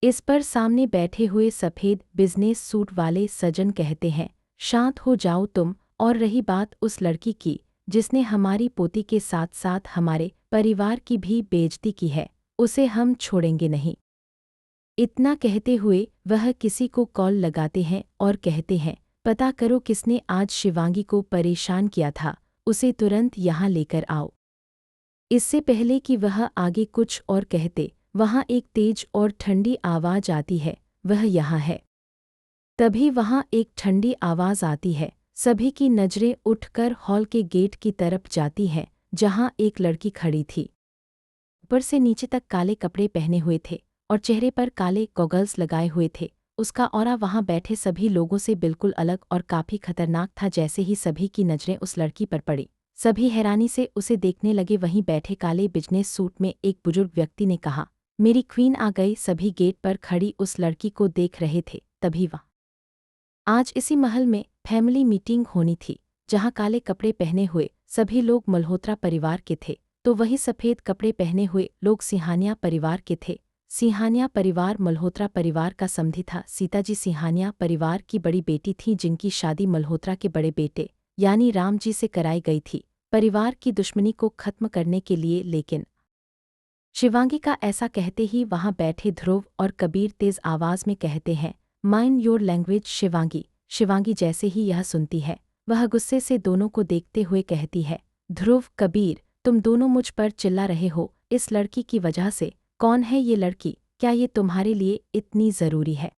इस पर सामने बैठे हुए सफ़ेद बिजनेस सूट वाले सज्जन कहते हैं, शांत हो जाओ तुम। और रही बात उस लड़की की जिसने हमारी पोती के साथ साथ हमारे परिवार की भी बेइज्जती की है, उसे हम छोड़ेंगे नहीं। इतना कहते हुए वह किसी को कॉल लगाते हैं और कहते हैं, पता करो किसने आज शिवांगी को परेशान किया था, उसे तुरंत यहाँ लेकर आओ। इससे पहले कि वह आगे कुछ और कहते, वहाँ एक तेज और ठंडी आवाज़ आती है, वह यहाँ है। तभी वहाँ एक ठंडी आवाज़ आती है। सभी की नज़रें उठकर हॉल के गेट की तरफ जाती हैं, जहाँ एक लड़की खड़ी थी। ऊपर से नीचे तक काले कपड़े पहने हुए थे और चेहरे पर काले गॉगल्स लगाए हुए थे। उसका ऑरा वहाँ बैठे सभी लोगों से बिल्कुल अलग और काफ़ी खतरनाक था। जैसे ही सभी की नज़रें उस लड़की पर पड़ी, सभी हैरानी से उसे देखने लगे। वहीं बैठे काले बिजनेस सूट में एक बुजुर्ग व्यक्ति ने कहा, मेरी क्वीन आ गई। सभी गेट पर खड़ी उस लड़की को देख रहे थे। तभी वहाँ आज इसी महल में फैमिली मीटिंग होनी थी, जहां काले कपड़े पहने हुए सभी लोग मल्होत्रा परिवार के थे, तो वही सफ़ेद कपड़े पहने हुए लोग सिंहानिया परिवार के थे। सिंहानिया परिवार मल्होत्रा परिवार का समधी था। सीताजी सिंहानिया परिवार की बड़ी बेटी थी, जिनकी शादी मल्होत्रा के बड़े बेटे यानी राम जी से कराई गई थी, परिवार की दुश्मनी को खत्म करने के लिए। लेकिन शिवांगी का ऐसा कहते ही वहां बैठे ध्रुव और कबीर तेज आवाज में कहते हैं, mind your language Shivangi. Shivangi जैसे ही यह सुनती है, वह गुस्से से दोनों को देखते हुए कहती है, ध्रुव, कबीर, तुम दोनों मुझ पर चिल्ला रहे हो इस लड़की की वजह से। कौन है ये लड़की? क्या ये तुम्हारे लिए इतनी ज़रूरी है?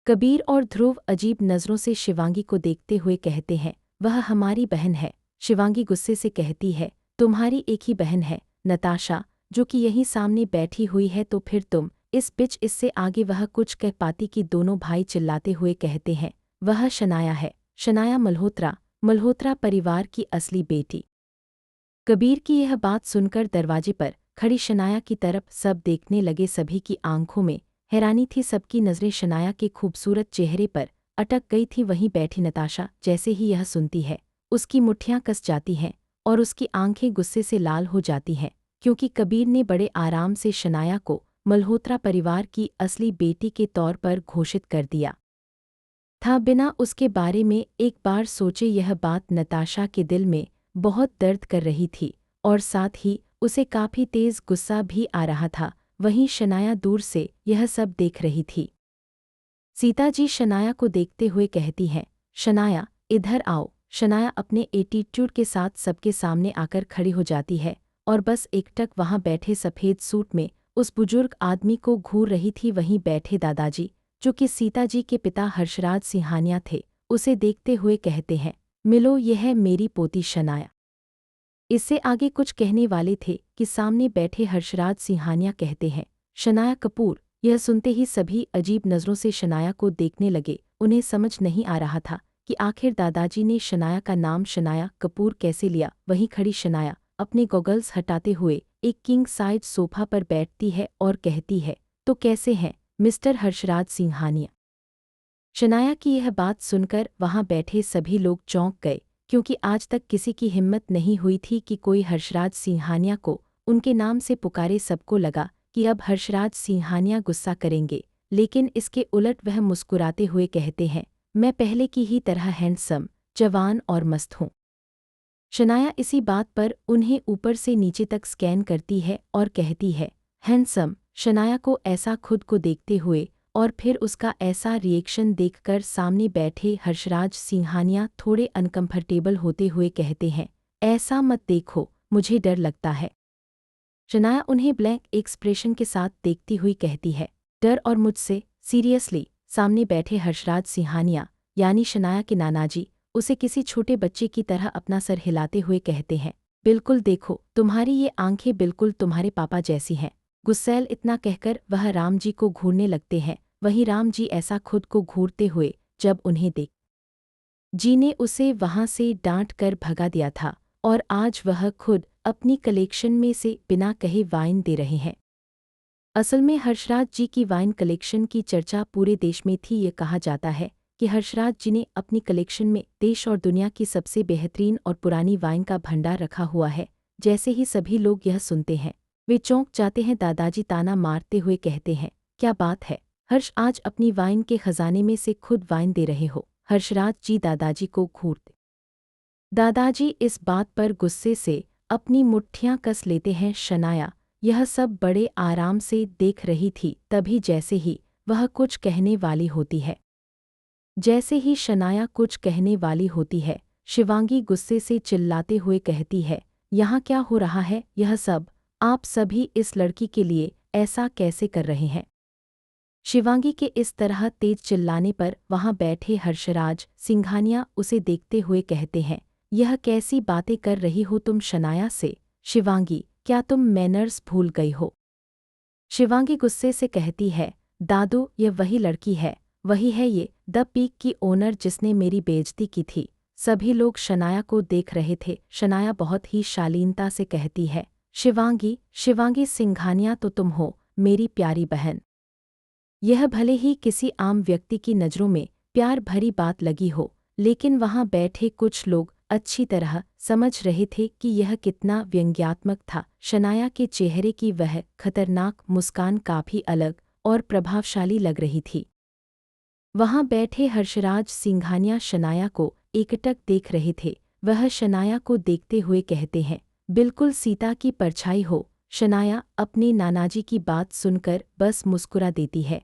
कबीर और ध्रुव अजीब नज़रों से शिवांगी को देखते हुए कहते हैं, वह हमारी बहन है। शिवांगी गुस्से से कहती है, तुम्हारी एक ही बहन है, नताशा, जो कि यहीं सामने बैठी हुई है, तो फिर तुम इस बिच। इससे आगे वह कुछ कह पाती कि दोनों भाई चिल्लाते हुए कहते हैं, वह शनाया है, शनाया मल्होत्रा, मल्होत्रा परिवार की असली बेटी। कबीर की यह बात सुनकर दरवाजे पर खड़ी शनाया की तरफ सब देखने लगे। सभी की आंखों में हैरानी थी, सबकी नज़रें शनाया के खूबसूरत चेहरे पर अटक गई थी। वहीं बैठी नताशा जैसे ही यह सुनती है, उसकी मुट्ठियां कस जाती हैं और उसकी आंखें गुस्से से लाल हो जाती हैं, क्योंकि कबीर ने बड़े आराम से शनाया को मल्होत्रा परिवार की असली बेटी के तौर पर घोषित कर दिया था, बिना उसके बारे में एक बार सोचे। यह बात नताशा के दिल में बहुत दर्द कर रही थी और साथ ही उसे काफ़ी तेज़ गुस्सा भी आ रहा था। वहीं शनाया दूर से यह सब देख रही थी। सीताजी शनाया को देखते हुए कहती हैं, शनाया, इधर आओ। शनाया अपने एटीट्यूड के साथ सबके सामने आकर खड़ी हो जाती है और बस एकटक वहां बैठे सफ़ेद सूट में उस बुजुर्ग आदमी को घूर रही थी। वहीं बैठे दादाजी, जो कि सीताजी के पिता हर्षराज सिंहानिया थे, उसे देखते हुए कहते हैं, मिलो, यह है मेरी पोती शनाया। इससे आगे कुछ कहने वाले थे कि सामने बैठे हर्षराज सिंहानिया कहते हैं, शनाया कपूर। यह सुनते ही सभी अजीब नज़रों से शनाया को देखने लगे। उन्हें समझ नहीं आ रहा था कि आखिर दादाजी ने शनाया का नाम शनाया कपूर कैसे लिया। वहीं खड़ी शनाया अपने गॉगल्स हटाते हुए एक किंग साइज सोफा पर बैठती है और कहती है, तो कैसे हैं मिस्टर हर्षराज सिंहानिया? शनाया की यह बात सुनकर वहां बैठे सभी लोग चौंक गए, क्योंकि आज तक किसी की हिम्मत नहीं हुई थी कि कोई हर्षराज सिंहानिया को उनके नाम से पुकारे। सबको लगा कि अब हर्षराज सिंहानिया गुस्सा करेंगे, लेकिन इसके उलट वह मुस्कुराते हुए कहते हैं, मैं पहले की ही तरह हैंडसम, जवान और मस्त हूँ। शनाया इसी बात पर उन्हें ऊपर से नीचे तक स्कैन करती है और कहती है, हैंडसम। शनाया को ऐसा खुद को देखते हुए और फिर उसका ऐसा रिएक्शन देखकर सामने बैठे हर्षराज सिंहानिया थोड़े अनकंफर्टेबल होते हुए कहते हैं, ऐसा मत देखो, मुझे डर लगता है। शनाया उन्हें ब्लैंक एक्सप्रेशन के साथ देखती हुई कहती है, डर और मुझसे? सीरियसली? सामने बैठे हर्षराज सिंहानिया यानी शनाया के नानाजी उसे किसी छोटे बच्चे की तरह अपना सर हिलाते हुए कहते हैं, बिल्कुल देखो, तुम्हारी ये आंखें बिल्कुल तुम्हारे पापा जैसी हैं। गुस्सैल इतना कहकर वह राम जी को घूरने लगते हैं। वहीं राम जी ऐसा खुद को घूरते हुए जब उन्हें देख जी ने उसे वहां से डांट कर भगा दिया था और आज वह खुद अपनी कलेक्शन में से बिना कहे वाइन दे रहे हैं। असल में हर्षराज जी की वाइन कलेक्शन की चर्चा पूरे देश में थी। ये कहा जाता है कि हर्षराज जी ने अपनी कलेक्शन में देश और दुनिया की सबसे बेहतरीन और पुरानी वाइन का भंडार रखा हुआ है। जैसे ही सभी लोग यह सुनते हैं, वे चौंक जाते हैं। दादाजी ताना मारते हुए कहते हैं, क्या बात है हर्ष, आज अपनी वाइन के खजाने में से खुद वाइन दे रहे हो? हर्षराज जी दादाजी को घूरते। दादाजी इस बात पर गुस्से से अपनी मुट्ठियां कस लेते हैं। शनाया यह सब बड़े आराम से देख रही थी। तभी जैसे ही वह कुछ कहने वाली होती है, जैसे ही शनाया कुछ कहने वाली होती है, शिवांगी गुस्से से चिल्लाते हुए कहती है, यहाँ क्या हो रहा है? यह सब आप सभी इस लड़की के लिए ऐसा कैसे कर रहे हैं? शिवांगी के इस तरह तेज चिल्लाने पर वहां बैठे हर्षराज सिंघानिया उसे देखते हुए कहते हैं, यह कैसी बातें कर रही हो तुम शनाया से? शिवांगी, क्या तुम मैनर्स भूल गई हो? शिवांगी गुस्से से कहती है, दादू, यह वही लड़की है, वही है ये द पीक की ओनर जिसने मेरी बेइज्जती की थी। सभी लोग शनाया को देख रहे थे। शनाया बहुत ही शालीनता से कहती है, शिवांगी, शिवांगी सिंघानिया तो तुम हो, मेरी प्यारी बहन। यह भले ही किसी आम व्यक्ति की नज़रों में प्यार भरी बात लगी हो, लेकिन वहां बैठे कुछ लोग अच्छी तरह समझ रहे थे कि यह कितना व्यंग्यात्मक था। शनाया के चेहरे की वह खतरनाक मुस्कान काफी अलग और प्रभावशाली लग रही थी। वहां बैठे हर्षराज सिंघानिया शनाया को एकटक देख रहे थे। वह शनाया को देखते हुए कहते हैं, बिल्कुल सीता की परछाई हो। शनाया अपने नानाजी की बात सुनकर बस मुस्कुरा देती है।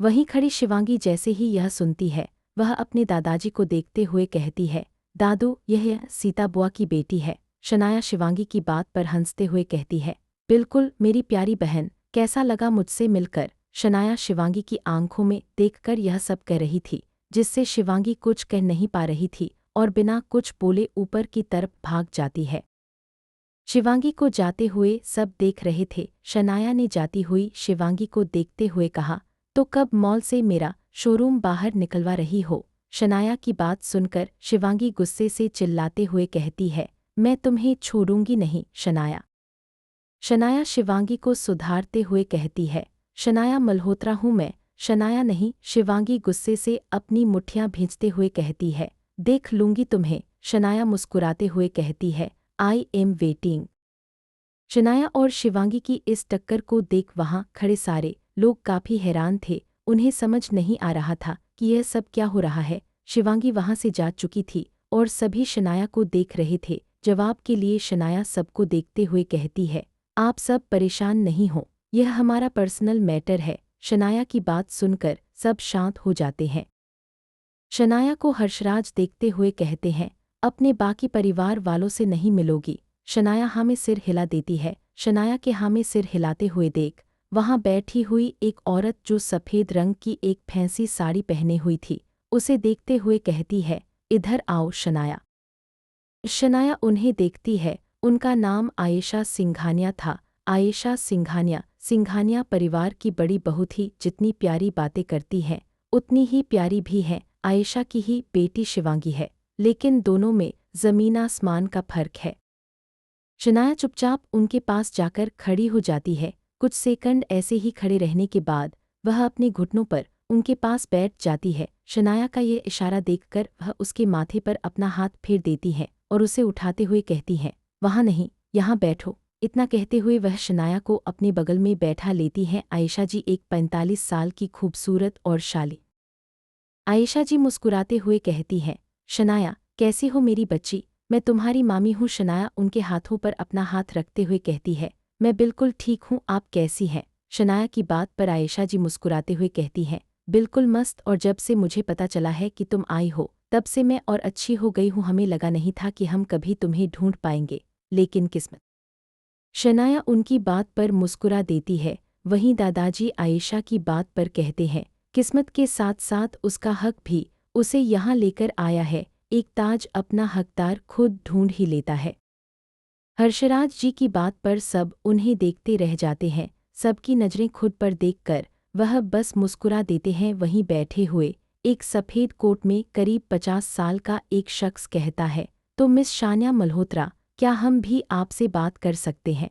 वहीं खड़ी शिवांगी जैसे ही यह सुनती है, वह अपने दादाजी को देखते हुए कहती है, दादू यह सीता बुआ की बेटी है। शनाया शिवांगी की बात पर हंसते हुए कहती है, बिल्कुल मेरी प्यारी बहन, कैसा लगा मुझसे मिलकर। शनाया शिवांगी की आंखों में देखकर यह सब कह रही थी, जिससे शिवांगी कुछ कह नहीं पा रही थी और बिना कुछ बोले ऊपर की तरफ भाग जाती है। शिवांगी को जाते हुए सब देख रहे थे। शनाया ने जाती हुई शिवांगी को देखते हुए कहा, तो कब मॉल से मेरा शोरूम बाहर निकलवा रही हो। शनाया की बात सुनकर शिवांगी गुस्से से चिल्लाते हुए कहती है, मैं तुम्हें छोड़ूंगी नहीं शनाया। शनाया शिवांगी को सुधारते हुए कहती है, शनाया मल्होत्रा हूँ मैं, शनाया नहीं। शिवांगी गुस्से से अपनी मुट्ठियां भींचते हुए कहती है, देख लूंगी तुम्हें। शनाया मुस्कुराते हुए कहती है, आई एम वेटिंग। शनाया और शिवांगी की इस टक्कर को देख वहां खड़े सारे लोग काफी हैरान थे। उन्हें समझ नहीं आ रहा था कि यह सब क्या हो रहा है। शिवांगी वहां से जा चुकी थी और सभी शनाया को देख रहे थे। जवाब के लिए शनाया सबको देखते हुए कहती है, आप सब परेशान नहीं हो, यह हमारा पर्सनल मैटर है। शनाया की बात सुनकर सब शांत हो जाते हैं। शनाया को हर्षराज देखते हुए कहते हैं, अपने बाकी परिवार वालों से नहीं मिलोगी। शनाया हाँ में सिर हिला देती है। शनाया के हाँ में सिर हिलाते हुए देख वहां बैठी हुई एक औरत जो सफ़ेद रंग की एक फैंसी साड़ी पहने हुई थी, उसे देखते हुए कहती है, इधर आओ शनाया। शनाया उन्हें देखती है। उनका नाम आयेशा सिंघानिया था। आयेशा सिंघानिया परिवार की बड़ी बहू थी। जितनी प्यारी बातें करती है उतनी ही प्यारी भी है। आयेशा की ही बेटी शिवांगी है, लेकिन दोनों में ज़मीन आसमान का फर्क है। शनाया चुपचाप उनके पास जाकर खड़ी हो जाती है। कुछ सेकंड ऐसे ही खड़े रहने के बाद वह अपने घुटनों पर उनके पास बैठ जाती है। शनाया का ये इशारा देखकर वह उसके माथे पर अपना हाथ फेर देती है और उसे उठाते हुए कहती है, वहाँ नहीं, यहाँ बैठो। इतना कहते हुए वह शनाया को अपने बगल में बैठा लेती है। आयेशा जी एक 45 साल की खूबसूरत और शाली। आयेशा जी मुस्कुराते हुए कहती है, शनाया कैसी हो मेरी बच्ची, मैं तुम्हारी मामी हूँ। शनाया उनके हाथों पर अपना हाथ रखते हुए कहती है, मैं बिल्कुल ठीक हूँ, आप कैसी हैं। शनाया की बात पर आयेशा जी मुस्कुराते हुए कहती हैं, बिल्कुल मस्त, और जब से मुझे पता चला है कि तुम आई हो तब से मैं और अच्छी हो गई हूँ। हमें लगा नहीं था कि हम कभी तुम्हें ढूंढ पाएंगे, लेकिन किस्मत। शनाया उनकी बात पर मुस्कुरा देती है। वहीं दादाजी आयेशा की बात पर कहते हैं, किस्मत के साथ साथ उसका हक भी उसे यहाँ लेकर आया है। एक ताज अपना हकदार खुद ढूंढ ही लेता है। हर्षराज जी की बात पर सब उन्हें देखते रह जाते हैं। सबकी नज़रें खुद पर देखकर वह बस मुस्कुरा देते हैं। वहीं बैठे हुए एक सफ़ेद कोट में करीब 50 साल का एक शख्स कहता है, तो मिस शान्या मल्होत्रा, क्या हम भी आपसे बात कर सकते हैं।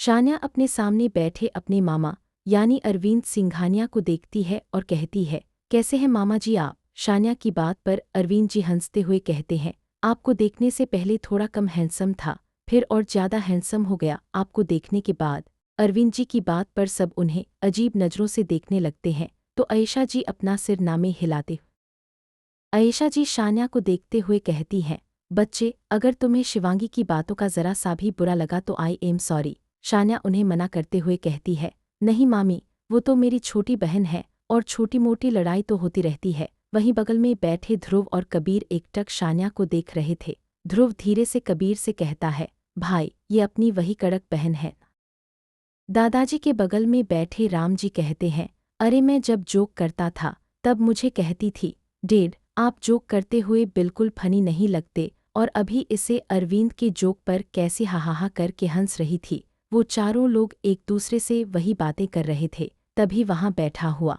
शान्या अपने सामने बैठे अपने मामा यानी अरविंद सिंघानिया को देखती है और कहती है, कैसे हैं मामा जी आप। शान्या की बात पर अरविंद जी हंसते हुए कहते हैं, आपको देखने से पहले थोड़ा कम हैंडसम था, फिर और ज़्यादा हैंडसम हो गया आपको देखने के बाद। अरविंद जी की बात पर सब उन्हें अजीब नज़रों से देखने लगते हैं। तो आयेशा जी अपना सिर नामे हिलाते। आयेशा जी शान्या को देखते हुए कहती हैं, बच्चे अगर तुम्हें शिवांगी की बातों का ज़रा सा भी बुरा लगा तो आई एम सॉरी। शान्या उन्हें मना करते हुए कहती है, नहीं मामी, वो तो मेरी छोटी बहन है और छोटी मोटी लड़ाई तो होती रहती है। वहीं बगल में बैठे ध्रुव और कबीर एकटक शान्या को देख रहे थे। ध्रुव धीरे से कबीर से कहता है, भाई ये अपनी वही कड़क बहन है। दादाजी के बगल में बैठे राम जी कहते हैं, अरे मैं जब जोक करता था तब मुझे कहती थी, डेड आप जोक करते हुए बिल्कुल फनी नहीं लगते, और अभी इसे अरविंद के जोक पर कैसे हाहा करके हंस रही थी। वो चारों लोग एक दूसरे से वही बातें कर रहे थे। तभी वहां बैठा हुआ